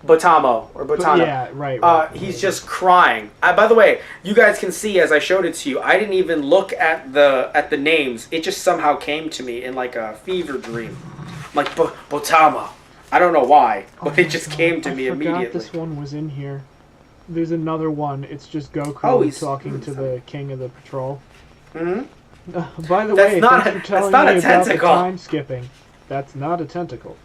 Botamo or Botano. Yeah, right. He's just crying. By the way, you guys can see as I showed it to you, I didn't even look at the names. It just somehow came to me in like a fever dream. I'm like, Botamo. I don't know why, but it just came to me immediately. I forgot this one was in here. There's another one. It's just Goku talking to the king of the patrol. Mm-hmm. By the way, that's thanks for telling me about the time skipping. That's not a tentacle.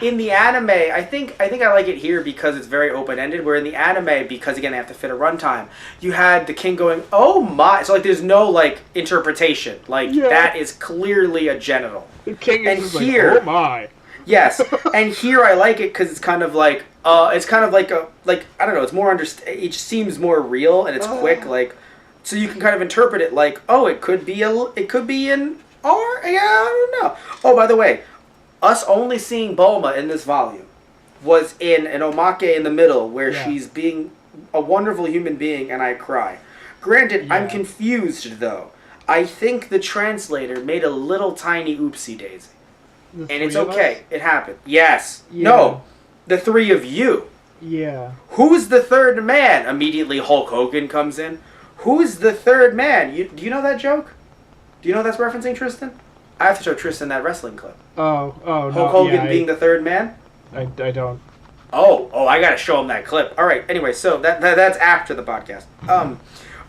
In the anime, I think I like it here because it's very open-ended, where in the anime, because again they have to fit a runtime, you had the king going, oh my, so like there's no like interpretation, like that is clearly a genital. The king is just here, like, oh my. Yes, and here I like it because it's kind of like, I don't know, it's more it seems more real and it's quick, like, so you can kind of interpret it like, oh, it could be an R, yeah, I don't know. Oh, by the way, us only seeing Bulma in this volume was in an omake in the middle where she's being a wonderful human being and I cry. Granted, I'm confused though. I think the translator made a little tiny oopsie daisy. And it's okay. It happened. Yes. Yeah. No. The three of you. Yeah. Who's the third man? Immediately Hulk Hogan comes in. Who's the third man? Do you know that joke? Do you know what that's referencing, Tristan? I have to show Tristan that wrestling clip. Oh, Hulk no. Hogan being the third man? I don't. Oh, I gotta show him that clip. All right, anyway, so that's after the podcast.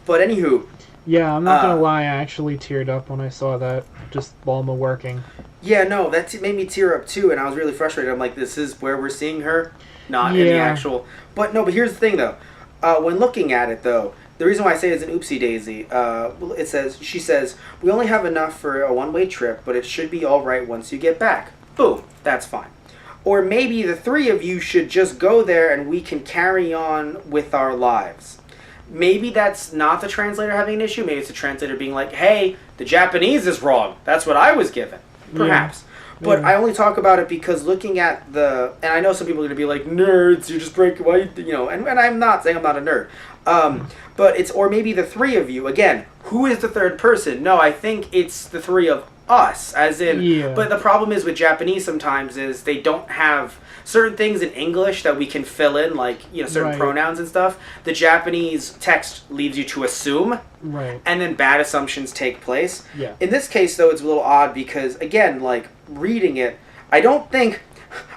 But anywho... Yeah, I'm not gonna lie, I actually teared up when I saw that. Just Bulma working. Yeah, no, that made me tear up too, and I was really frustrated. I'm like, this is where we're seeing her, not in the actual... But here's the thing, though. When looking at it, though, the reason why I say it's an oopsie daisy, she says, we only have enough for a one-way trip, but it should be all right once you get back. Boom, that's fine. Or maybe the three of you should just go there and we can carry on with our lives. Maybe that's not the translator having an issue. Maybe it's the translator being like, hey, the Japanese is wrong. That's what I was given. Perhaps. Yeah. But I only talk about it because looking at and I know some people are going to be like, nerds, you just break, why, and I'm not saying I'm not a nerd. But it's, or maybe the three of you, again, who is the third person? No, I think it's the three of us, as in, but the problem is with Japanese sometimes is they don't have certain things in English that we can fill in, like, certain pronouns and stuff. The Japanese text leaves you to assume, and then bad assumptions take place. Yeah. In this case, though, it's a little odd because, again, like, reading it, I don't think,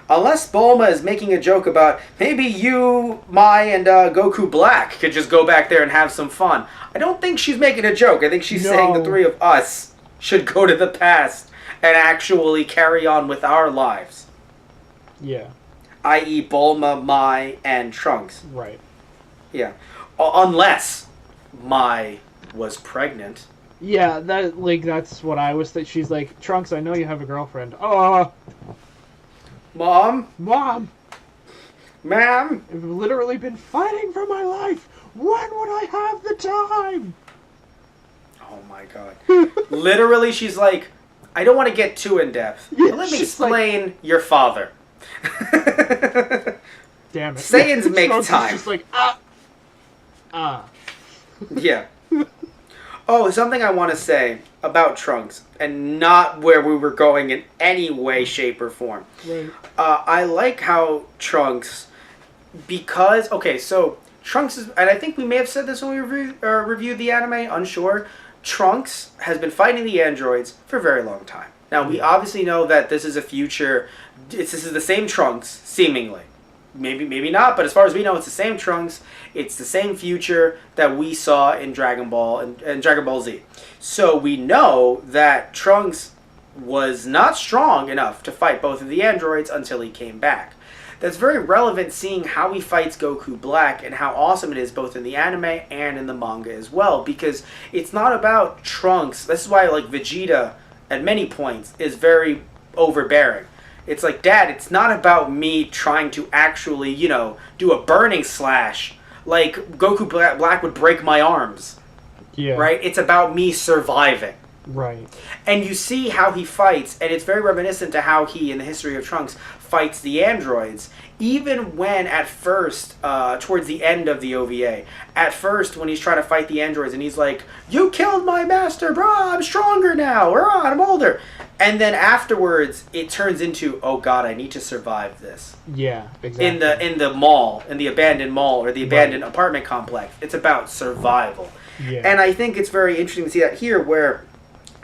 unless Bulma is making a joke about maybe you, Mai, and Goku Black could just go back there and have some fun, I don't think she's making a joke. I think she's saying the three of us should go to the past and actually carry on with our lives. Yeah. I.e. Bulma, Mai, and Trunks. Right. Yeah. Unless Mai was pregnant. Yeah, that's what I was thinking. She's like, Trunks, I know you have a girlfriend. Mom? Ma'am! I've literally been fighting for my life! When would I have the time? Oh my god. Literally, she's like, I don't want to get too in-depth, but let me explain your father. Damn it. Saiyans make time. Just like, Yeah. Oh, something I want to say about Trunks, and not where we were going in any way, shape, or form. Right. I like how Trunks, because, okay, so Trunks is, and I think we may have said this when we reviewed the anime, unsure, Trunks has been fighting the androids for a very long time. Now, we obviously know that this is a future, this is the same Trunks, seemingly. Maybe not, but as far as we know, it's the same Trunks. It's the same future that we saw in Dragon Ball and Dragon Ball Z. So we know that Trunks was not strong enough to fight both of the androids until he came back. That's very relevant, seeing how he fights Goku Black and how awesome it is both in the anime and in the manga as well. Because it's not about Trunks. This is why, like, Vegeta at many points is very overbearing. It's like, Dad, it's not about me trying to actually, do a burning slash. Like, Goku Black would break my arms. Yeah. Right? It's about me surviving. Right. And you see how he fights, and it's very reminiscent to how he, in the history of Trunks, fights the androids. Even when, at first, towards the end of the OVA, at first, when he's trying to fight the androids, and he's like, you killed my master, bro, I'm stronger now, I'm older. And then afterwards, it turns into, oh god, I need to survive this. Yeah, exactly. In the mall, in the abandoned mall, or the abandoned apartment complex. It's about survival. Yeah. And I think it's very interesting to see that here, where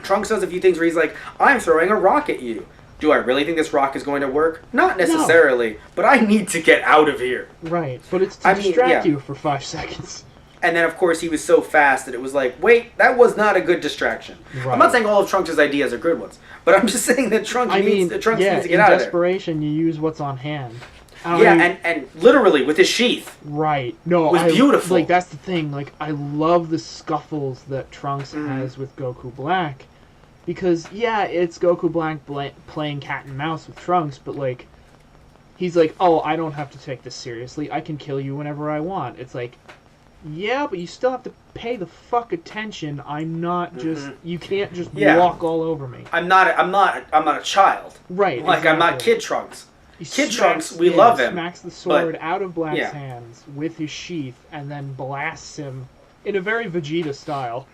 Trunks does a few things where he's like, I'm throwing a rock at you. Do I really think this rock is going to work? Not necessarily, but I need to get out of here. Right, but it's to distract you for 5 seconds. And then, of course, he was so fast that it was like, wait, that was not a good distraction. Right. I'm not saying all of Trunks' ideas are good ones, but I'm just saying that Trunks needs to get out of there. In desperation, you use what's on hand. And literally with his sheath. Right. No, it was beautiful. Like, that's the thing. Like, I love the scuffles that Trunks has with Goku Black. Because, yeah, it's Goku Black playing cat and mouse with Trunks, but, like, he's like, oh, I don't have to take this seriously. I can kill you whenever I want. It's like, yeah, but you still have to pay the fuck attention. I'm not just... You can't just walk all over me. I'm not a child. Right. Like, exactly. I'm not Kid Trunks. Trunks, we love him. Smacks the sword out of Black's hands with his sheath and then blasts him in a very Vegeta style.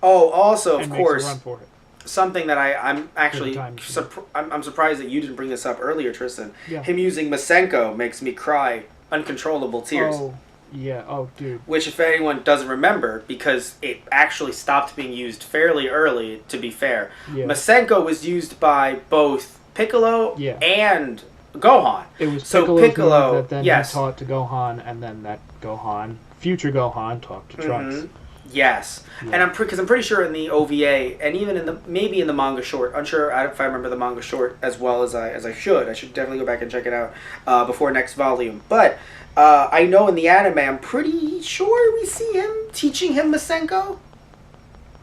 Oh, also, of course, run for it. Something that I'm actually I'm surprised that you didn't bring this up earlier, Tristan. Yeah. Him using Masenko makes me cry uncontrollable tears. Oh, Yeah. Oh, dude. Which, if anyone doesn't remember, because it actually stopped being used fairly early, to be fair, Yeah. Masenko was used by both Piccolo Yeah. and Gohan. It was So Piccolo's Piccolo, move that then yes. he taught to Gohan, and then that Gohan, future Gohan, taught to Trunks. Yes, Yeah. and I'm pretty sure in the OVA and even in the maybe in the manga short. Unsure if I remember the manga short as well as I should. I should definitely go back and check it out before next volume. But I know in the anime, I'm pretty sure we see him teaching him Masenko,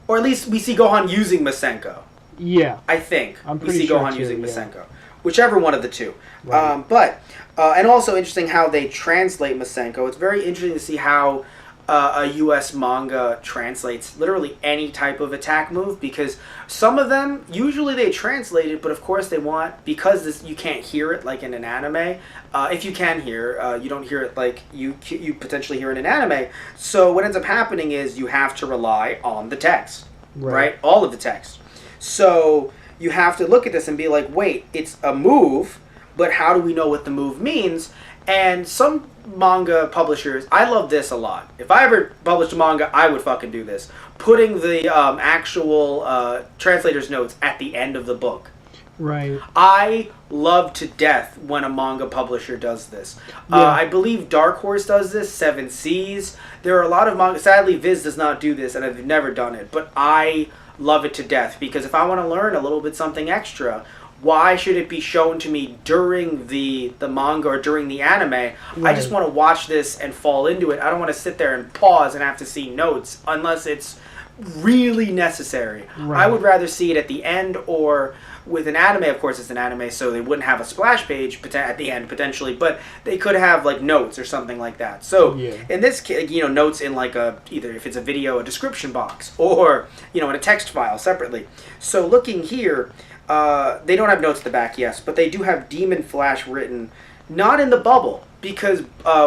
or at least we see Gohan using Masenko. Yeah. I think I'm we pretty see sure Gohan too, using yeah. Masenko, whichever one of the two. Right. And also interesting how they translate Masenko. It's very interesting to see how a U.S. manga translates literally any type of attack move, because some of them usually they translate it, but of course they want, because you can't hear it like in an anime. If you can hear, you don't hear it like you potentially hear in an anime. So what ends up happening is you have to rely on the text, right? All of the text. So you have to look at this and be like, wait, it's a move, but how do we know what the move means? And some manga publishers, I love this a lot. If I ever published a manga, I would fucking do this. Putting the actual translator's notes at the end of the book. Right. I love to death when a manga publisher does this. I believe Dark Horse does this, Seven Seas. There are a lot of manga. Sadly, Viz does not do this, and I've never done it. But I love it to death, because if I want to learn a little bit something extra, why should it be shown to me during the manga or during the anime? Right. I just want to watch this and fall into it. I don't want to sit there and pause and have to see notes unless it's really necessary. Right. I would rather see it at the end, or with an anime, of course it's an anime, so they wouldn't have a splash page at the end potentially, but they could have like notes or something like that. So in this case, notes in like either if it's a video, a description box, or in a text file separately. So looking here, they don't have notes at the back, yes, but they do have Demon Flash written, not in the bubble, because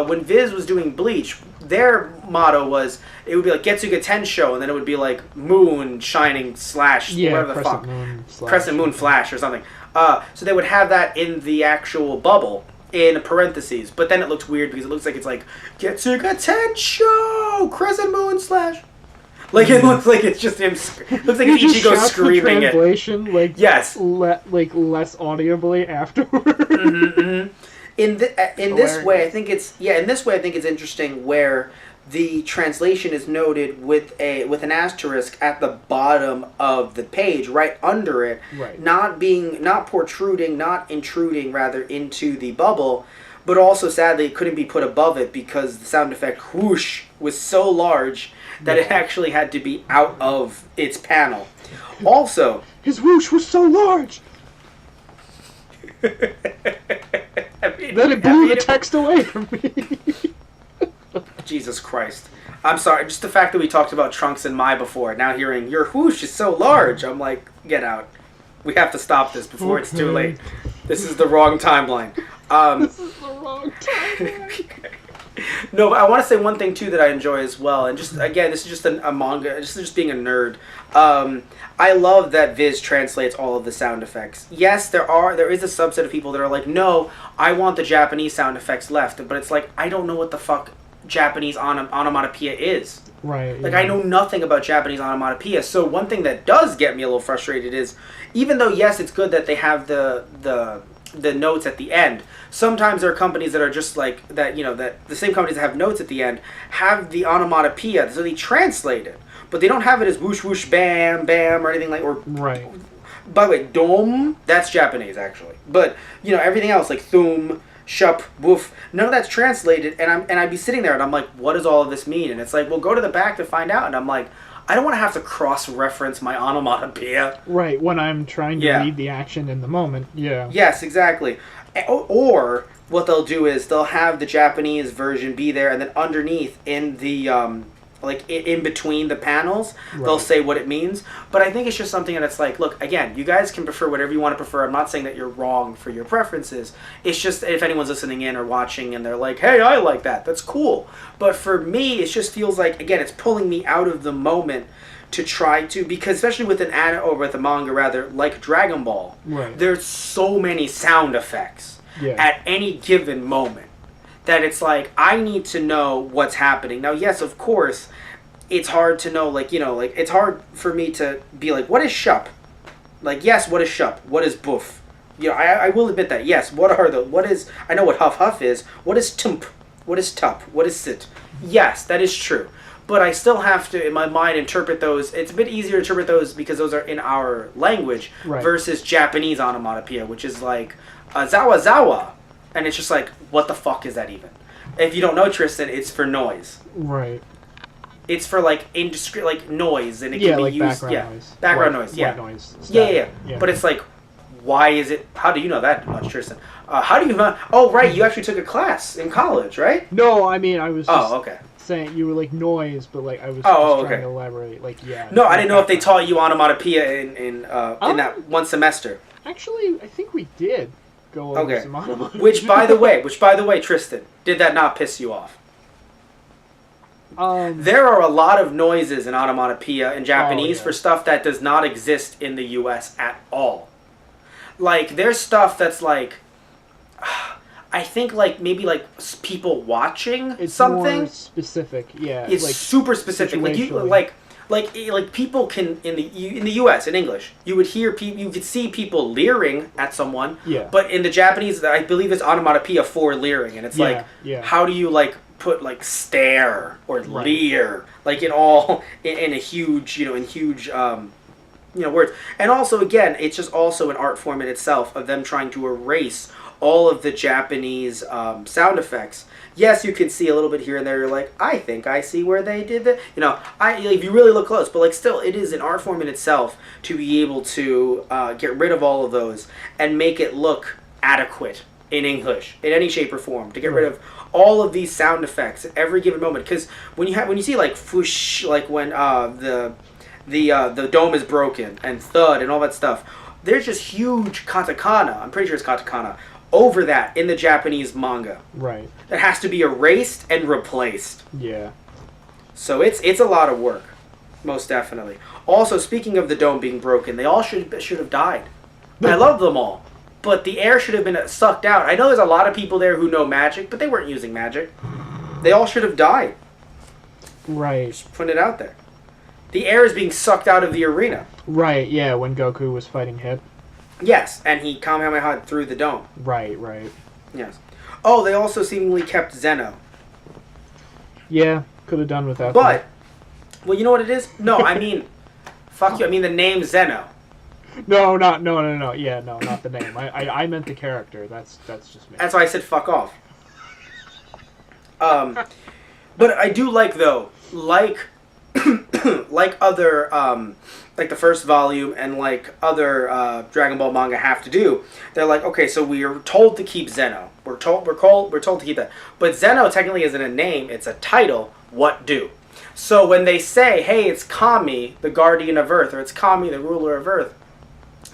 when Viz was doing Bleach, their motto was, it would be like Getsuga Tensho, and then it would be like Moon Shining Slash, whatever the fuck. Crescent Moon Flash or something. So they would have that in the actual bubble, in parentheses, but then it looks weird because it looks like it's like, Getsuga Tensho, Crescent Moon Slash. Like, it looks like it's just him. Looks like Ichigo screaming it. Translation, like, yes, like less audibly afterward. In this way, I think it's interesting where the translation is noted with an asterisk at the bottom of the page, right under it, not intruding rather into the bubble. But also, sadly, it couldn't be put above it because the sound effect whoosh was so large that it actually had to be out of its panel. Also, his whoosh was so large that it blew the text away from me. Jesus Christ. I'm sorry, just the fact that we talked about Trunks and Mai before, now hearing your whoosh is so large, I'm like, get out. We have to stop this before it's too late. This is the wrong timeline. This is the wrong timeline. No, but I want to say one thing too that I enjoy as well, and just again, this is just a manga, just being a nerd. I love that Viz translates all of the sound effects. Yes, there is a subset of people that are like, no, I want the Japanese sound effects left, but it's like, I don't know what the fuck Japanese onomatopoeia is. Right. Like, I know nothing about Japanese onomatopoeia. So one thing that does get me a little frustrated is, even though yes, it's good that they have the notes at the end, sometimes there are companies that are just like that, that the same companies that have notes at the end have the onomatopoeia, so they translate it, but they don't have it as whoosh whoosh bam bam or anything like, or right. By the way, dom, that's Japanese actually, but everything else like thum, shup, woof, none of that's translated, and I'd be sitting there and I'm like, what does all of this mean? And it's like, well, go to the back to find out, and I'm like, I don't want to have to cross-reference my onomatopoeia. Right, when I'm trying to read the action in the moment, Yes, exactly. Or what they'll do is they'll have the Japanese version be there, and then underneath in the, in between the panels, they'll say what it means. But I think it's just something that's like, look, again, you guys can prefer whatever you want to prefer. I'm not saying that you're wrong for your preferences. It's just if anyone's listening in or watching and they're like, hey, I like that. That's cool. But for me, it just feels like, again, it's pulling me out of the moment to try to, because especially with an anime, or with a manga rather, like Dragon Ball, there's so many sound effects at any given moment that it's like, I need to know what's happening. Now, yes, of course, it's hard to know, like, it's hard for me to be like, what is shup? Like, yes, what is shup? What is boof? I will admit that. Yes, I know what huff huff is. What is tump? What is tup? What is sit? Yes, that is true. But I still have to, in my mind, interpret those. It's a bit easier to interpret those because those are in our language versus Japanese onomatopoeia, which is like, zawa zawa. And it's just like, what the fuck is that even? If you don't know, Tristan, it's for noise. Right. It's for like indiscreet, like noise, and it can be like used. Background noise. Background noise. Yeah. White noise. Yeah. But it's like, why is it? How do you know that much, Tristan? How do you know? Oh, right. You actually took a class in college, right? No, I mean I was. Just okay. Saying you were like noise, but like I was trying to elaborate. Like No, I didn't know if they taught you onomatopoeia in that one semester. Actually, I think we did go over some onomatopoeia. Which by the way, Tristan, did that not piss you off? There are a lot of noises in onomatopoeia in Japanese for stuff that does not exist in the U.S. at all. Like, there's stuff that's like, I think like maybe like people watching it's something. More specific, yeah. It's like, super specific. Like people can in the U.S. in English, you would hear you could see people leering at someone. Yeah. But in the Japanese, I believe it's onomatopoeia for leering, and it's how do you like put like stare or leer like in a huge words. And also again, it's just also an art form in itself of them trying to erase all of the Japanese sound effects. Yes, you can see a little bit here and there. You're like, I think I see where they did that. If you really look close, but like still, it is an art form in itself to be able to get rid of all of those and make it look adequate in English in any shape or form. To get rid of all of these sound effects at every given moment, because when you see like fush, like when the dome is broken and thud and all that stuff, there's just huge katakana. I'm pretty sure it's katakana over that in the Japanese manga. Right. That has to be erased and replaced. Yeah. So it's a lot of work, most definitely. Also, speaking of the dome being broken, they all should have died. I love them all, but the air should have been sucked out. I know there's a lot of people there who know magic, but they weren't using magic. They all should have died. Right. Just putting it out there. The air is being sucked out of the arena. Right, yeah, when Goku was fighting Hip. Yes, and he Kamehameha through the dome. Right. Yes. Oh, they also seemingly kept Zeno. Yeah, could have done without that. Well, you know what it is? No, I mean, fuck you, I mean the name Zeno. No. Yeah, no, not the name. I meant the character. That's just me. That's why I said fuck off. But I do like, though, like other, like the first volume and like other Dragon Ball manga have to do, they're like, okay, so we are told to keep Zeno. We're told to keep that. But Zeno technically isn't a name, it's a title. What do? So when they say, hey, it's Kami, the guardian of Earth, or it's Kami, the ruler of Earth,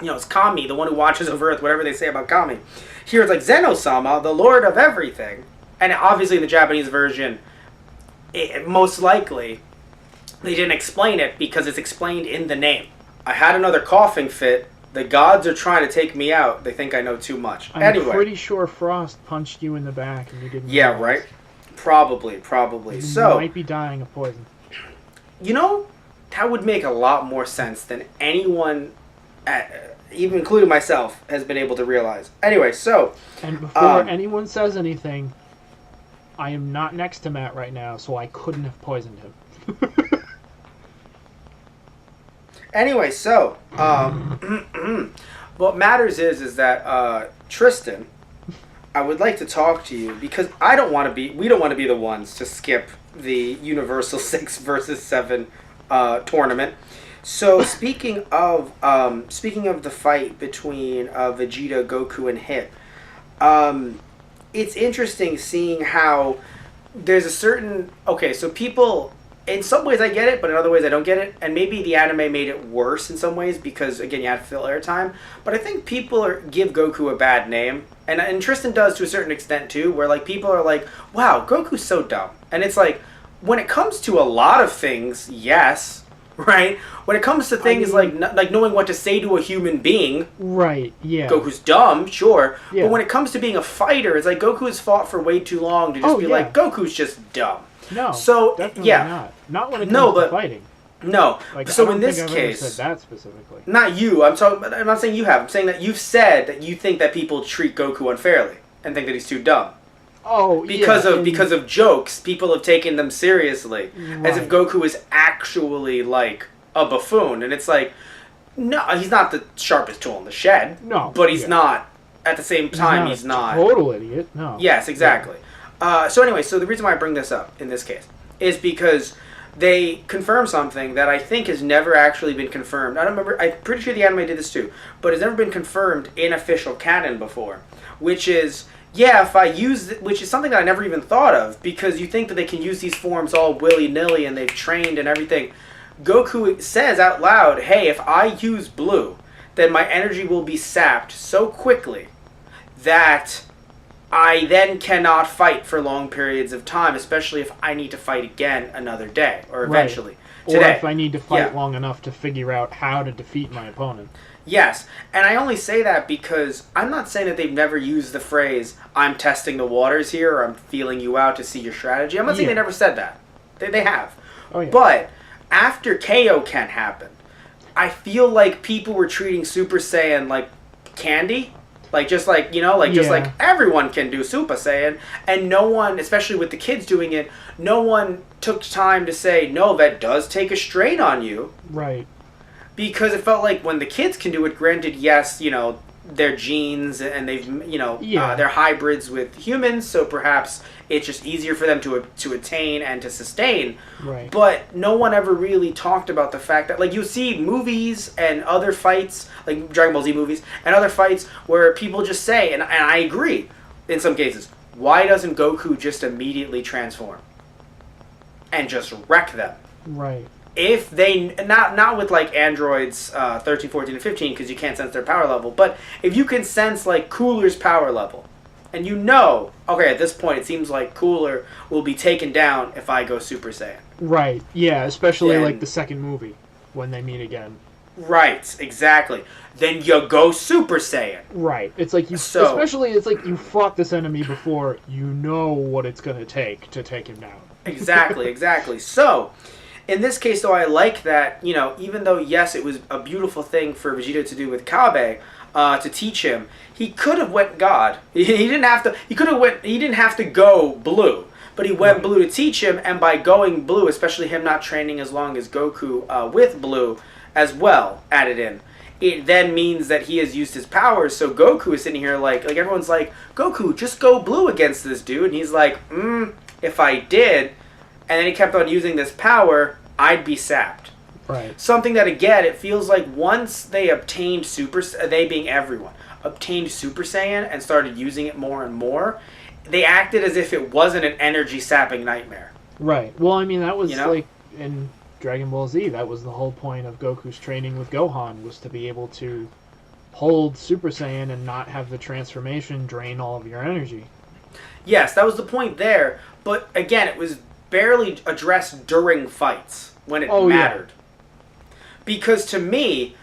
it's Kami, the one who watches over Earth, whatever they say about Kami. Here it's like Zeno-sama, the lord of everything. And obviously in the Japanese version, most likely they didn't explain it because it's explained in the name. I had another coughing fit. The gods are trying to take me out. They think I know too much. I'm pretty sure Frost punched you in the back and you didn't realize. Right? Probably. You might be dying of poison. That would make a lot more sense than anyone, even including myself, has been able to realize. Anyway, so... And before anyone says anything, I am not next to Matt right now, so I couldn't have poisoned him. Anyway, so what matters is that Tristan, I would like to talk to you because we don't want to be the ones to skip the Universal 6 versus 7 tournament. So speaking of the fight between Vegeta, Goku, and Hip, it's interesting seeing how there's a certain so people. In some ways I get it, but in other ways I don't get it. And maybe the anime made it worse in some ways because, again, you have to fill airtime. But I think people give Goku a bad name. And Tristan does to a certain extent, too, where like people are like, wow, Goku's so dumb. And it's like, when it comes to a lot of things, yes. right? When it comes to things like knowing what to say to a human being, right? Yeah, Goku's dumb, sure, yeah. but when it comes to being a fighter, it's like Goku has fought for way too long to just be like Goku's just dumb. No, so definitely not when it comes to fighting. No. Like, so I don't in this think I've case, ever said that specifically. not you. I'm not saying you have. I'm saying that you've said that you think that people treat Goku unfairly and think that he's too dumb. Oh, because of jokes, people have taken them seriously as if Goku is actually like a buffoon, and it's like, no, he's not the sharpest tool in the shed. No, but he's not. At the same time, he's not total idiot. No. Yes, exactly. So anyway, so the reason why I bring this up in this case is because they confirm something that I think has never actually been confirmed. I don't remember. I'm pretty sure the anime did this too, but it's never been confirmed in official canon before. Which is, if I use, which is something that I never even thought of, because you think that they can use these forms all willy nilly and they've trained and everything. Goku says out loud, "Hey, if I use blue, then my energy will be sapped so quickly that I then cannot fight for long periods of time, especially if I need to fight again another day, or eventually today. Or if I need to fight long enough to figure out how to defeat my opponent." Yes, and I only say that because I'm not saying that they've never used the phrase, "I'm testing the waters here," or "I'm feeling you out to see your strategy." I'm not saying they never said that. They have. Oh, yeah. But after Kaioken happened, I feel like people were treating Super Saiyan like candy. Just like everyone can do Super Saiyan, and no one, especially with the kids doing it, no one took time to say, no, that does take a strain on you. Right. Because it felt like when the kids can do it, granted, yes, their genes and they've, they're hybrids with humans, so perhaps it's just easier for them to attain and to sustain. Right. But no one ever really talked about the fact that, you see movies and other fights, like Dragon Ball Z movies, and other fights where people just say, and I agree in some cases, why doesn't Goku just immediately transform? And just wreck them? Right. If they, not with androids 13, 14, and 15, because you can't sense their power level, but if you can sense Cooler's power level, and okay, at this point it seems like Cooler will be taken down if I go Super Saiyan. Right, yeah, especially the second movie, when they meet again. Right, exactly. Then you go Super Saiyan. Right, it's like especially it's like you fought this enemy before, you know what it's going to take him down. Exactly. So, in this case, though, I like that, even though, yes, it was a beautiful thing for Vegeta to do with Kabe, to teach him, he could have went God. He didn't have to. He didn't have to go blue, but he went blue to teach him. And by going blue, especially him not training as long as Goku with blue, as well added in, it then means that he has used his powers. So Goku is sitting here like everyone's like, Goku, just go blue against this dude, and he's like, if I did, and then he kept on using this power, I'd be sapped. Right. Something that, again, it feels like once they obtained they being everyone, obtained Super Saiyan and started using it more and more, they acted as if it wasn't an energy-sapping nightmare. Right. Well, I mean, that was in Dragon Ball Z, that was the whole point of Goku's training with Gohan, was to be able to hold Super Saiyan and not have the transformation drain all of your energy. Yes, that was the point there, but again, it was barely addressed during fights when it mattered. Yeah. Because to me,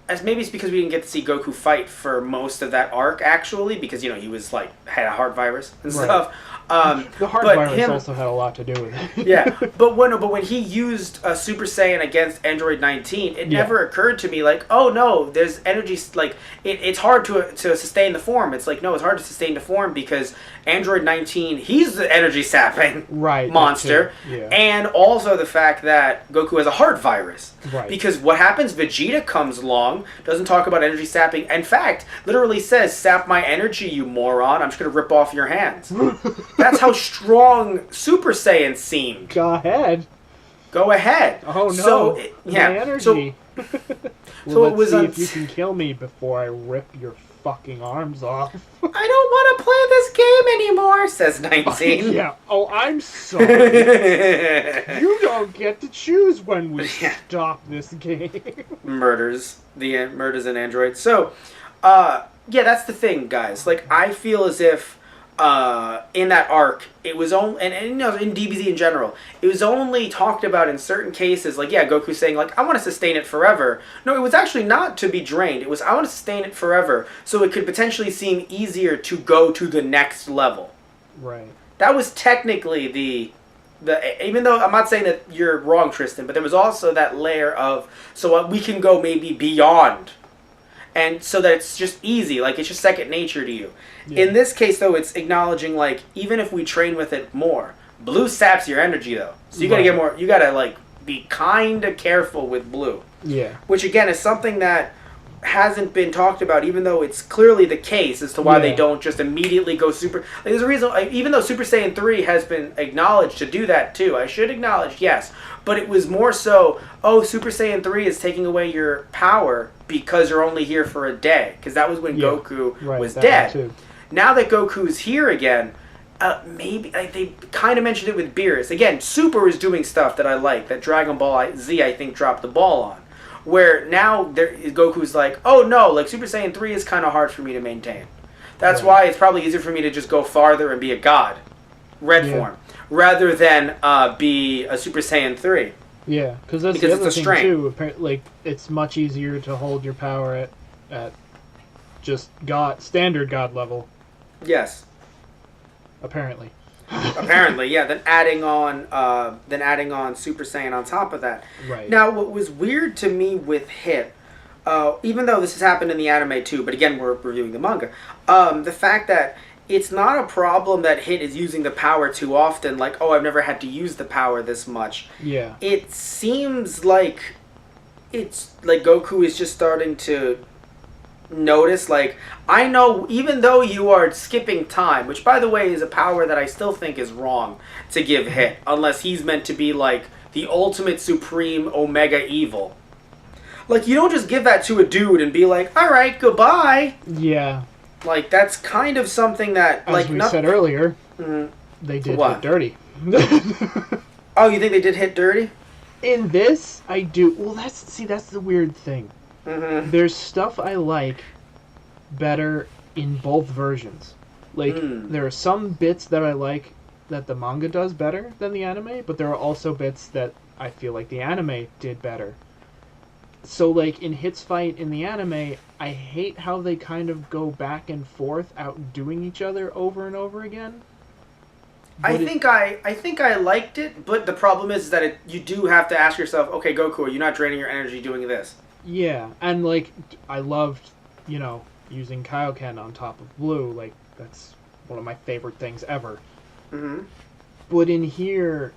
as maybe it's because we didn't get to see Goku fight for most of that arc, actually, because, he was, had a heart virus and stuff. The heart virus also had a lot to do with it. Yeah, but when he used Super Saiyan against Android 19, it never occurred to me, oh, no, there's energy, it's hard to sustain the form. It's no, it's hard to sustain the form because Android 19, he's the energy-sapping monster. Yeah. And also the fact that Goku has a heart virus. Right. Because what happens, Vegeta comes along, doesn't talk about energy sapping, in fact, literally says, "Sap my energy, you moron, I'm just going to rip off your hands." That's how strong Super Saiyan seemed. Go ahead. Oh, no. So, my energy. So it was see if you can kill me before I rip your fucking arms off. I don't want to play this game anymore, says 19. Yeah. Oh, I'm sorry. You don't get to choose when we stop this game. Murders an android. So, that's the thing, guys. I feel as if in that arc, it was only, and you know, in DBZ in general, it was only talked about in certain cases, like, yeah, Goku saying, like, I want to sustain it forever. No, it was actually not to be drained. It was, I want to sustain it forever, so it could potentially seem easier to go to the next level. Right. That was technically the even though I'm not saying that you're wrong, Tristan, but there was also that layer of, so we can go maybe beyond. And so that it's just easy, like it's just second nature to you. Yeah. In this case, though, it's acknowledging, like, even if we train with it more, blue saps your energy, though. So you gotta get more, you gotta, like, be kind of careful with blue. Yeah. Which, again, is something that hasn't been talked about, even though it's clearly the case as to why they don't just immediately go super. Like, there's a reason, like, even though Super Saiyan 3 has been acknowledged to do that, too. I should acknowledge, yes. But it was more so, oh, Super Saiyan 3 is taking away your power because you're only here for a day. Because that was when Goku was dead. Now that Goku's here again, maybe they kind of mentioned it with Beerus. Again, Super is doing stuff that I like, that Dragon Ball Z, I think, dropped the ball on. Where now Goku's like, oh no, like Super Saiyan 3 is kind of hard for me to maintain. That's why it's probably easier for me to just go farther and be a god, red form, rather than be a Super Saiyan 3. Yeah, because that's the other thing too. Like, it's much easier to hold your power at just standard god level. Yes. Apparently. Apparently, yeah. Then adding on Super Saiyan on top of that. Right. Now, what was weird to me with Hit, even though this has happened in the anime too, but again, we're reviewing the manga. The fact that it's not a problem that Hit is using the power too often. Like, oh, I've never had to use the power this much. Yeah. It seems like it's like Goku is just starting to notice, like, I know, even though you are skipping time, which by the way is a power that I still think is wrong to give Hit, unless he's meant to be like the ultimate supreme omega evil. Like, you don't just give that to a dude and be like, alright, goodbye. Yeah. Like, that's kind of something that, as like, we said earlier, they did Hit dirty. Oh, you think they did Hit dirty? In this, I do. Well, that's the weird thing. There's stuff I like better in both versions. Like, there are some bits that I like that the manga does better than the anime, but there are also bits that I feel like the anime did better. So, like, in Hit's fight in the anime, I hate how they kind of go back and forth outdoing each other over and over again. I think I liked it, but the problem is that you do have to ask yourself, okay, Goku, are you not draining your energy doing this? Yeah, and, like, I loved, you know, using Kaioken on top of Blue. Like, that's one of my favorite things ever. But in here,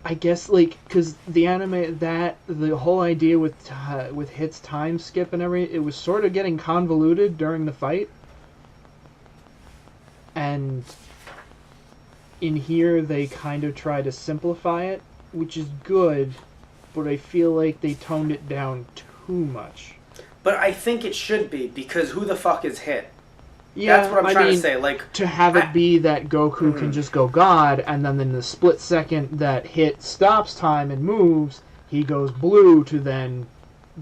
I guess, like, because the anime, the whole idea with Hit's time skip and everything, it was sort of getting convoluted during the fight. And in here, they kind of try to simplify it, which is good, but I feel like they toned it down too much. But I think it should be, because who the fuck is Hit? Yeah, that's what I'm trying to say. Like, to have it be that Goku can just go God, and then in the split second that Hit stops time and moves, he goes blue to then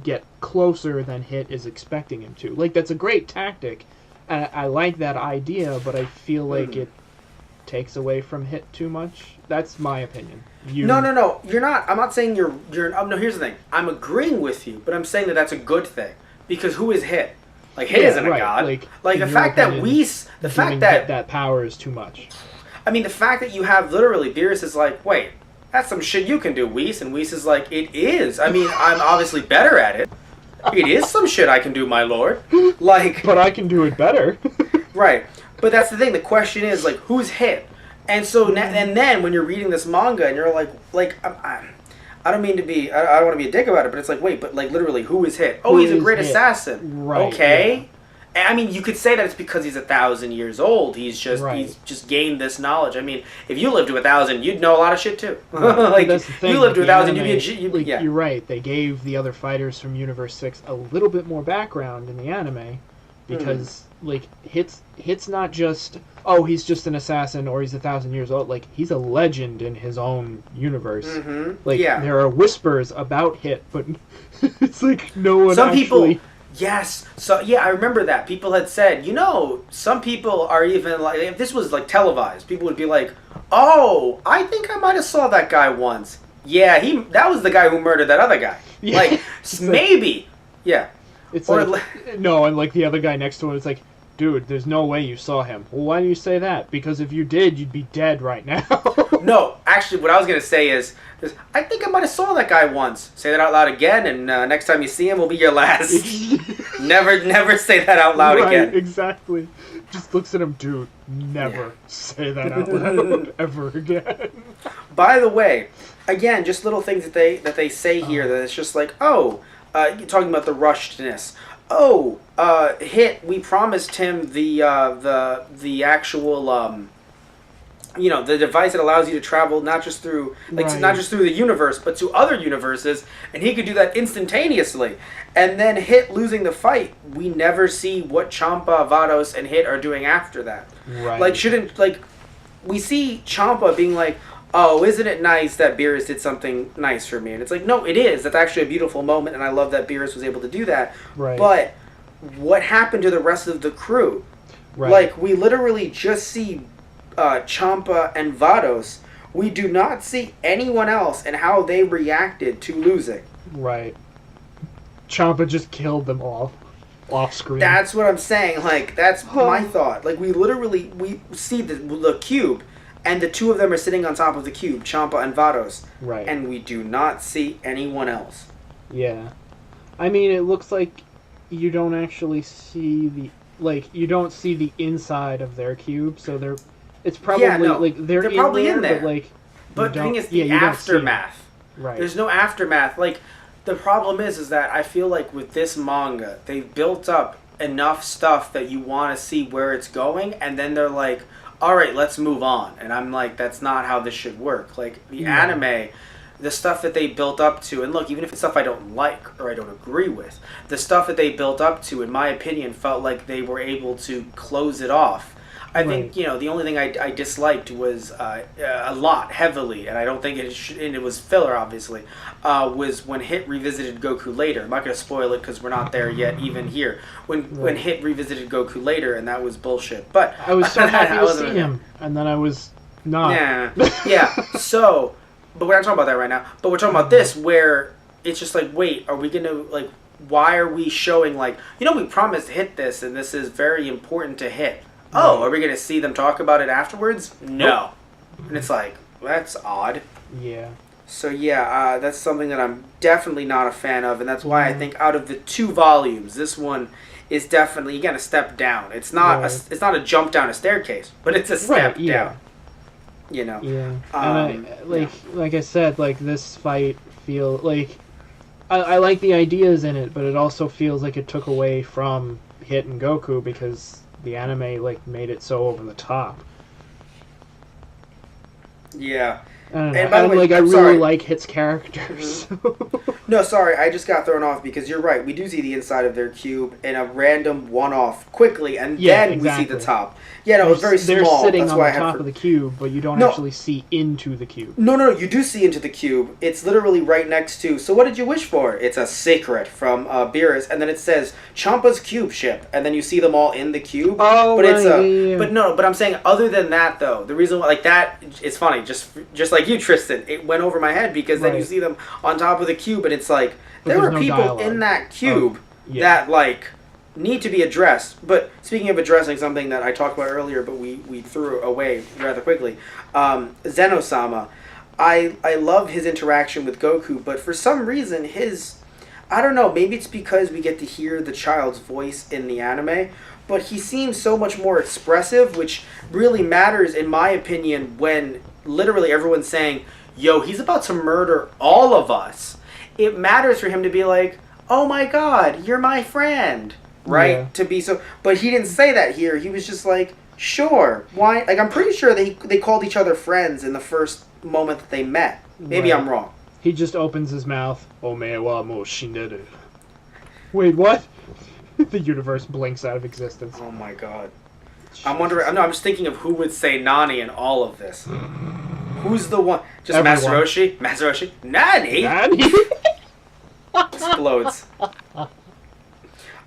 get closer than Hit is expecting him to. Like, that's a great tactic, and I like that idea, but I feel like it takes away from Hit too much. That's my opinion. No. You're not. I'm not saying you're. No, here's the thing. I'm agreeing with you, but I'm saying that that's a good thing, because who is Hit? Like, Hit isn't a god. Like the fact that that power is too much. I mean, the fact that you have literally Beerus is like, wait, that's some shit you can do, Whis, and Whis is like, it is. I mean, I'm obviously better at it. It is some shit I can do, my lord. Like, but I can do it better. Right. But that's the thing. The question is, like, who's Hit? And so, and then when you're reading this manga and you're like, I don't mean to be, I don't want to be a dick about it, but it's like, wait, but like literally, who is Hit? Oh, he's a great assassin. Right. Okay. Yeah. I mean, you could say that it's because he's 1,000 years old. He's just gained this knowledge. I mean, if you lived to 1,000, you'd know a lot of shit too. Like, that's the thing. You lived to 1,000, You're right. They gave the other fighters from Universe 6 a little bit more background in the anime, because like Hit's not just, oh, he's just an assassin or he's 1,000 years old. Like, he's a legend in his own universe. Like, there are whispers about Hit, but it's like no one Yes. So yeah, I remember that. People had said, some people are even like, if this was like televised, people would be like, "Oh, I think I might have saw that guy once." Yeah, that was the guy who murdered that other guy. Yeah. Like maybe. Yeah. It's Or like no, and like the other guy next to him is like, dude, there's no way you saw him. Well, why do you say that? Because if you did, you'd be dead right now. No, actually, what I was gonna say is, I think I might have saw that guy once. Say that out loud again, and next time you see him, will be your last. Never say that out loud again. Exactly. Just looks at him, dude. Never say that out loud ever again. By the way, again, just little things that they say here that it's just like, you're talking about the rushedness. Hit. We promised him the actual the device that allows you to travel not just through not just through the universe but to other universes, and he could do that instantaneously. And then Hit losing the fight, we never see what Champa, Vados, and Hit are doing after that. Right. We see Champa being like, "Oh, isn't it nice that Beerus did something nice for me?" And it's like, no, it is. That's actually a beautiful moment, and I love that Beerus was able to do that. Right. But what happened to the rest of the crew? Right. Like, we literally just see Champa and Vados. We do not see anyone else and how they reacted to losing. Right. Champa just killed them all off screen. That's what I'm saying. Like, that's my thought. Like, we see the cube, and the two of them are sitting on top of the cube, Champa and Vados. Right. And we do not see anyone else. Yeah. I mean, it looks like you don't actually see you don't see the inside of their cube, so it's probably they're probably in there. But the thing is, the aftermath. Right. There's no aftermath. Like, the problem is that I feel like with this manga, they've built up enough stuff that you want to see where it's going, and then they're like, all right, let's move on. And I'm like, that's not how this should work. Like, the anime, the stuff that they built up to, and look, even if it's stuff I don't like or I don't agree with, the stuff that they built up to, in my opinion, felt like they were able to close it off. I think, the only thing I disliked was a lot, heavily, and I don't think and it was filler, obviously, was when Hit revisited Goku later. I'm not going to spoil it because we're not there yet, even here. When Hit revisited Goku later, and that was bullshit. But I was so happy to see him, and then I was not. Yeah. So, but we're not talking about that right now. But we're talking about this, where it's just like, wait, are we going to, why are we showing, we promised Hit this, and this is very important to Hit. Oh, are we going to see them talk about it afterwards? No. Nope. And it's like, well, that's odd. Yeah. So, that's something that I'm definitely not a fan of, and that's why I think out of the 2 volumes, this one is definitely, again, a step down. It's not it's not a jump down a staircase, but it's a step down. Yeah. And like I said, this fight I like the ideas in it, but it also feels like it took away from Hit and Goku because the anime made it so over the top. Yeah. I don't know. And by the way, I really sorry. like Hit's characters. No, sorry, I just got thrown off because you're right. We do see the inside of their cube in a random one-off quickly, and then exactly. we see the top. Yeah, no, it's very small. They're sitting That's on why the top of the cube, but you don't actually see into the cube. No, you do see into the cube. It's literally right next to, so what did you wish for? It's a secret from Beerus, and then it says, Champa's cube ship, and then you see them all in the cube. Oh, but it's yeah. But I'm saying, other than that, though, the reason why, that, it's funny, just like you, Tristan, it went over my head, because then you see them on top of the cube, and it's like, there were people in that cube that, need to be addressed. But speaking of addressing something that I talked about earlier, but we threw away rather quickly, Zeno-sama, I love his interaction with Goku, but for some reason I don't know, maybe it's because we get to hear the child's voice in the anime, but he seems so much more expressive, which really matters, in my opinion, when literally everyone's saying, yo, he's about to murder all of us. It matters for him to be like, oh my god, you're my friend. Right? Yeah. To be so, but he didn't say that here. He was just like, sure, why? I'm pretty sure they called each other friends in the first moment that they met. Maybe I'm wrong. He just opens his mouth. Ome wa mo shinderu. Wait, what? The universe blinks out of existence. Oh my god. I'm wondering. No, I'm just thinking of who would say Nani in all of this. Who's the one? Just Everyone. Masaroshi. Nani. Nani? Explodes.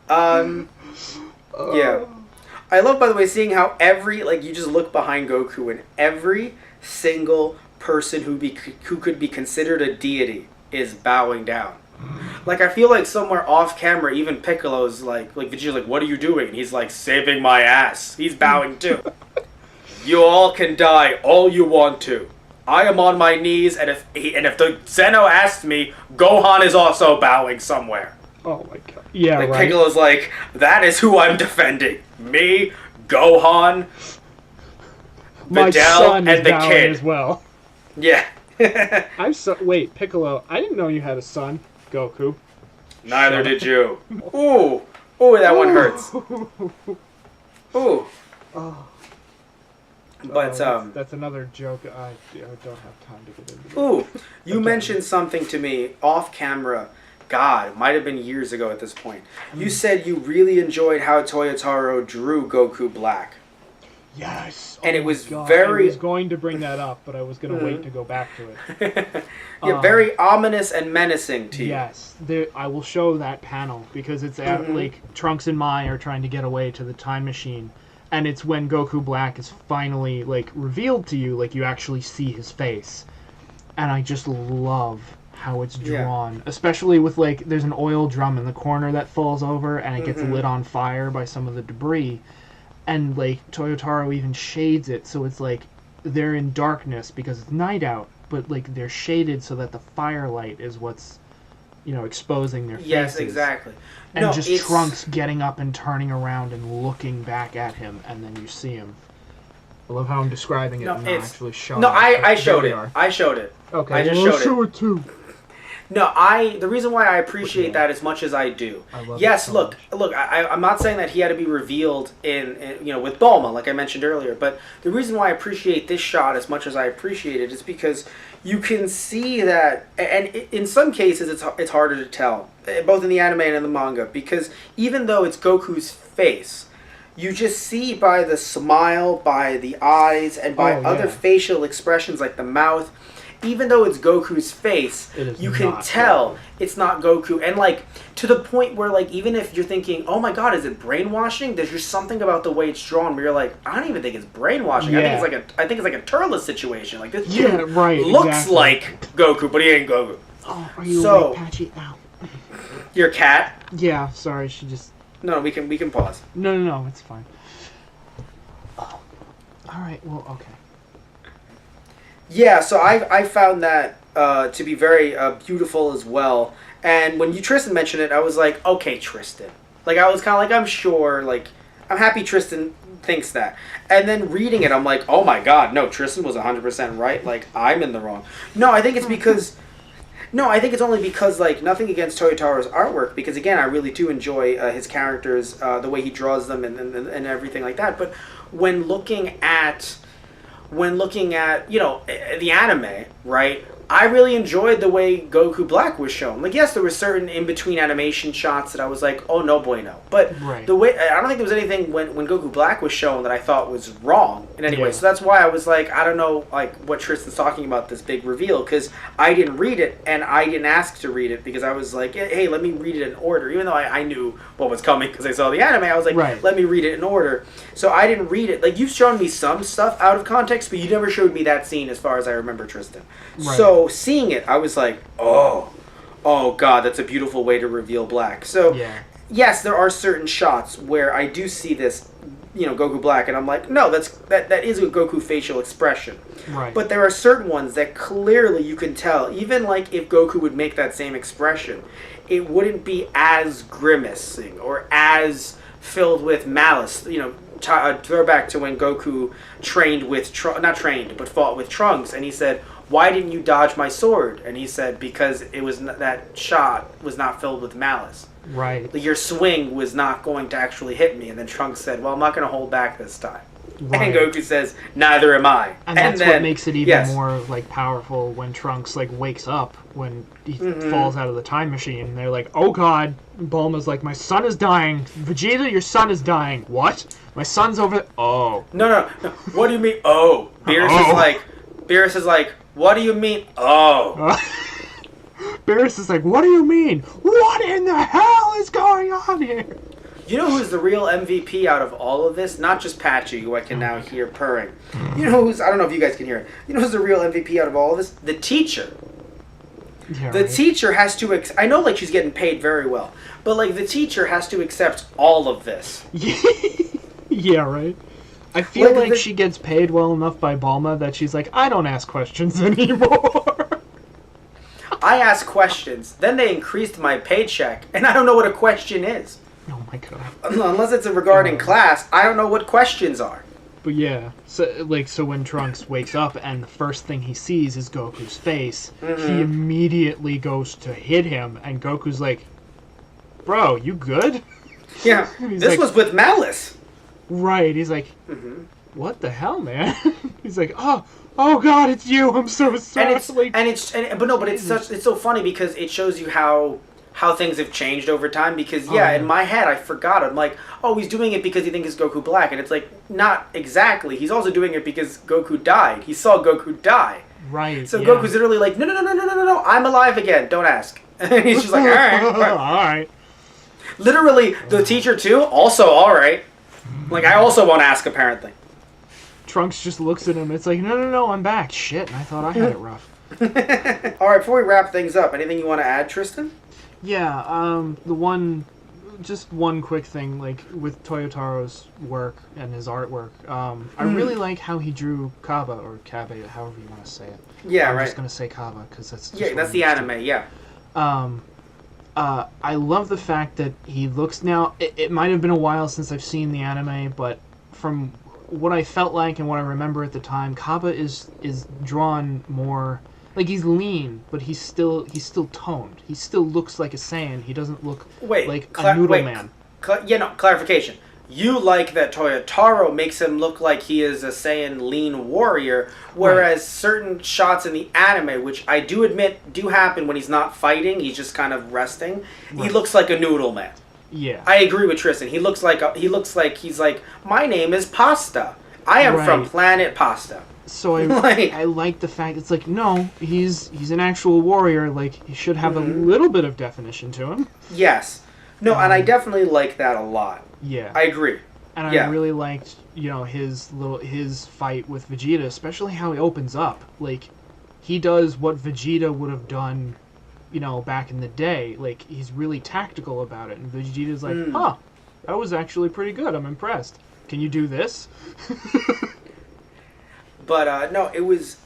Yeah. I love, by the way, seeing how you just look behind Goku and every single person who could be considered a deity is bowing down. Like, I feel like somewhere off camera, even Piccolo's like Vegeta's like, what are you doing? And he's like, saving my ass. He's bowing too. You all can die all you want to. I am on my knees, and if the Zeno asks me, Gohan is also bowing somewhere. Oh my god. Yeah, like, right. Piccolo's like, that is who I'm defending. Me, Gohan, My Videl, son is and the bowing kid. as well. Yeah. Wait, Piccolo, I didn't know you had a son, Goku. Neither did you. Ooh. Ooh, that one hurts. Ooh. Oh. But, that's another joke I don't have time to get into. Ooh, you mentioned something to me off camera. God, it might have been years ago at this point. You said you really enjoyed how Toyotaro drew Goku Black. Yes. And oh it was God. very... I was going to bring that up, but I was going to wait to go back to it. Yeah, very ominous and menacing to you. Yes. I will show that panel, because it's at, like, Trunks and Mai are trying to get away to the time machine. And it's when Goku Black is finally, like, revealed to you, like, you actually see his face. And I just love how it's drawn. Yeah. Especially with, like, there's an oil drum in the corner that falls over, and it gets lit on fire by some of the debris. And, like, Toyotaro even shades it, so it's, like, they're in darkness because it's night out, but, like, they're shaded so that the firelight is what's, exposing their faces. Yes, exactly. And Trunks getting up and turning around and looking back at him, and then you see him. I love how I'm describing it and not actually showing it. No, I showed it. I showed it. Okay, I just showed show it too. No, the reason why I appreciate that as much as I do. Yes, look, I'm not saying that he had to be revealed in with Bulma, like I mentioned earlier, but the reason why I appreciate this shot as much as I appreciate it is because you can see that, and in some cases it's harder to tell, both in the anime and in the manga, because even though it's Goku's face, you just see by the smile, by the eyes, and by other facial expressions like the mouth. Even though it's Goku's face, you can tell it's not Goku. And, like, to the point where, like, even if you're thinking, oh my god, is it brainwashing? There's just something about the way it's drawn where you're like, I don't even think it's brainwashing. Yeah. I think it's like a Turles situation. Like, this looks like Goku, but he ain't Goku. Oh, are you awake, Patchy? Ow. Your cat? Yeah, sorry, she just... No, we can pause. No, it's fine. Oh. Alright, well, okay. Yeah, so I found that to be very beautiful as well. And when Tristan mentioned it, I was like, okay, Tristan. Like, I was kind of like, I'm sure, like, I'm happy Tristan thinks that. And then reading it, I'm like, oh my god, no, Tristan was 100% right. Like, I'm in the wrong. No, I think it's because... No, I think it's only because, like, nothing against Toyotaro's artwork, because, again, I really do enjoy his characters, the way he draws them and everything like that. But when looking at the anime, right, I really enjoyed the way Goku Black was shown. Like, yes, there were certain in-between animation shots that I was like, oh, no bueno. But the way, I don't think there was anything when Goku Black was shown that I thought was wrong in any way. So that's why I was like, I don't know, like, what Tristan's talking about, this big reveal, because I didn't read it, and I didn't ask to read it, because I was like, hey, let me read it in order. Even though I knew what was coming because I saw the anime, I was like, let me read it in order. So I didn't read it. Like, you've shown me some stuff out of context, but you never showed me that scene as far as I remember, Tristan. So seeing it, I was like, oh god, that's a beautiful way to reveal Black. So yes, there are certain shots where I do see this, Goku Black, and I'm like, no, that is a Goku facial expression. But there are certain ones that clearly you can tell, even like if Goku would make that same expression, it wouldn't be as grimacing or as filled with malice. Throwback to when Goku fought with Trunks, and he said, why didn't you dodge my sword? And he said, because that shot was not filled with malice. Like, your swing was not going to actually hit me. And then Trunks said, well, I'm not going to hold back this time. And Goku says, neither am I. And that's what makes it even more, like, powerful when Trunks, like, wakes up when he falls out of the time machine. And they're like, oh god. Bulma's like, my son is dying. Vegeta, your son is dying. What? My son's over there. Oh. No. What do you mean, oh? Beerus is like, what do you mean, oh? Beerus is like, what do you mean? What in the hell is going on here? You know who's the real MVP out of all of this? Not just Patchy, who I can now hear purring. You know who's... I don't know if you guys can hear it. You know who's the real MVP out of all of this? The teacher. Yeah, The right. teacher has to... I know, like, she's getting paid very well. But, like, the teacher has to accept all of this. Yeah, right. I feel like the- she gets paid well enough by Bulma that she's like, I don't ask questions anymore. I ask questions. Then they increased my paycheck. And I don't know what a question is. Oh my god. Unless it's regarding class, I don't know what questions are. But yeah, so when Trunks wakes up and the first thing he sees is Goku's face, he immediately goes to hit him, and Goku's like, "Bro, you good?" Yeah, He's this like- was with malice. Right. He's like, "What the hell, man?" He's like, "Oh God, it's you. I'm so sorry." But it's so funny because it shows you how things have changed over time. Because in my head I forgot. I'm like, oh, he's doing it because he thinks it's Goku Black, and it's like not exactly. He's also doing it because Goku died. He saw Goku die. Right. So Goku's literally like, no, I'm alive again. Don't ask. And he's just like, all right. All right. Literally, the teacher too. Also, all right. Like I also won't ask apparently. Trunks just looks at him. It's like, no, I'm back. Shit, I thought I had it rough. All right, before we wrap things up, anything you want to add, Tristan? Yeah, just one quick thing, like, with Toyotaro's work and his artwork, I really like how he drew Kaba, or Kabe, however you want to say it. Yeah, I'm right. just gonna say Kaba, because that's just Yeah, that's the anime, yeah. I love the fact that he looks now, it might have been a while since I've seen the anime, but from what I felt like and what I remember at the time, Kaba is drawn more... Like, he's lean, but he's still toned. He still looks like a Saiyan. He doesn't look like a noodle man. Clarification. You like that Toyotaro makes him look like he is a Saiyan lean warrior, whereas certain shots in the anime, which I do admit do happen when he's not fighting, he's just kind of resting, he looks like a noodle man. Yeah. I agree with Tristan. He looks like he's like, my name is Pasta. I am from planet Pasta. So I like the fact it's like, no, he's an actual warrior. Like, he should have a little bit of definition to him. Yes. No, and I definitely like that a lot. Yeah. I agree. And I really liked, his fight with Vegeta, especially how he opens up. Like, he does what Vegeta would have done, back in the day. Like, he's really tactical about it. And Vegeta's like, that was actually pretty good. I'm impressed. Can you do this? But no, it was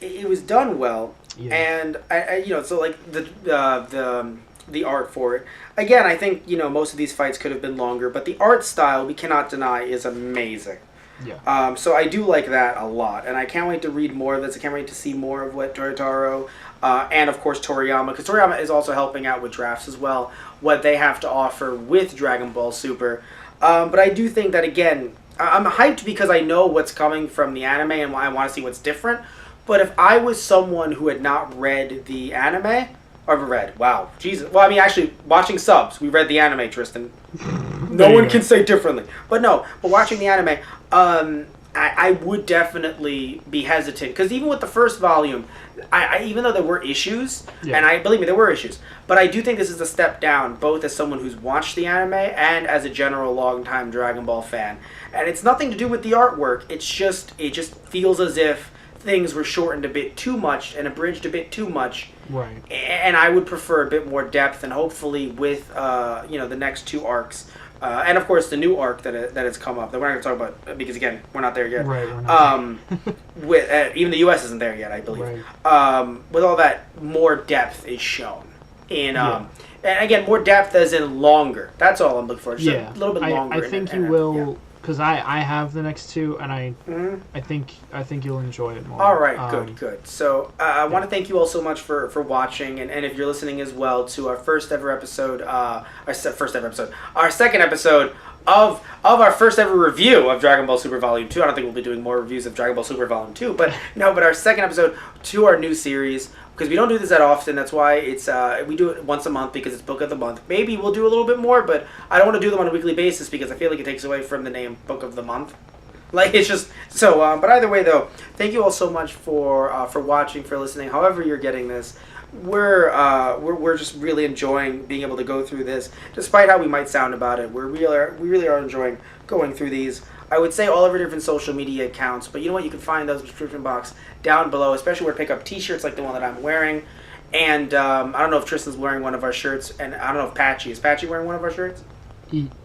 done well, and so like the art for it. Again, I think most of these fights could have been longer, but the art style we cannot deny is amazing. Yeah. So I do like that a lot, and I can't wait to read more of this. I can't wait to see more of what Toyotaro and of course Toriyama, because Toriyama is also helping out with drafts as well, what they have to offer with Dragon Ball Super. But I do think that again, I'm hyped because I know what's coming from the anime and I want to see what's different. But if I was someone who had not read the anime, wow, Jesus. Well, I mean, actually, watching subs, we read the anime, Tristan. No one can say differently. But watching the anime, I would definitely be hesitant. Because even with the first volume, I even though there were issues, and believe me, there were issues, but I do think this is a step down, both as someone who's watched the anime and as a general long-time Dragon Ball fan. And it's nothing to do with the artwork. It just feels as if things were shortened a bit too much and abridged a bit too much. Right. And I would prefer a bit more depth, and hopefully with the next two arcs, and of course the new arc that has come up that we're not going to talk about because again we're not there yet. Right. We're not with even the U.S. isn't there yet, I believe. Right. With all that, more depth is shown in. And again, more depth as in longer. That's all I'm looking for. Just a little bit longer. I think you will. Because I have the next two, and I think you'll enjoy it more. All right, good. So I want to thank you all so much for watching, and if you're listening as well to our our second episode of our first ever review of Dragon Ball Super Volume 2. I don't think we'll be doing more reviews of Dragon Ball Super Volume 2, but our second episode to our new series. Because we don't do this that often, that's why it's we do it once a month because it's Book of the Month. Maybe we'll do a little bit more, but I don't want to do them on a weekly basis because I feel like it takes away from the name Book of the Month. Like, it's just so. But either way, though, thank you all so much for watching, for listening. However you're getting this, we're just really enjoying being able to go through this, despite how we might sound about it. We really are enjoying going through these. I would say all of our different social media accounts, but you know what? You can find those in the description box down below, especially where to pick up T-shirts like the one that I'm wearing. And I don't know if Tristan's wearing one of our shirts, and I don't know if Patchy is Patchy wearing one of our shirts.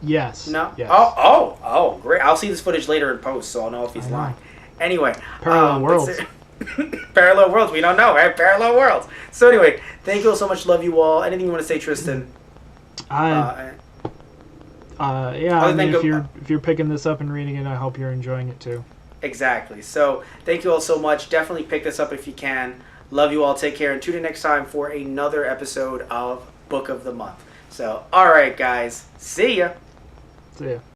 Yes. No. Yes. Oh, great! I'll see this footage later in post, so I'll know if he's lying. Anyway, Parallel worlds. Parallel worlds. We don't know, right? Parallel worlds. So anyway, thank you all so much. Love you all. Anything you want to say, Tristan? Yeah. I mean, if you're picking this up and reading it, I hope you're enjoying it too. Exactly. So thank you all so much. Definitely pick this up if you can. Love you all. Take care, and tune in next time for another episode of Book of the Month. So, all right, guys. See ya. See ya.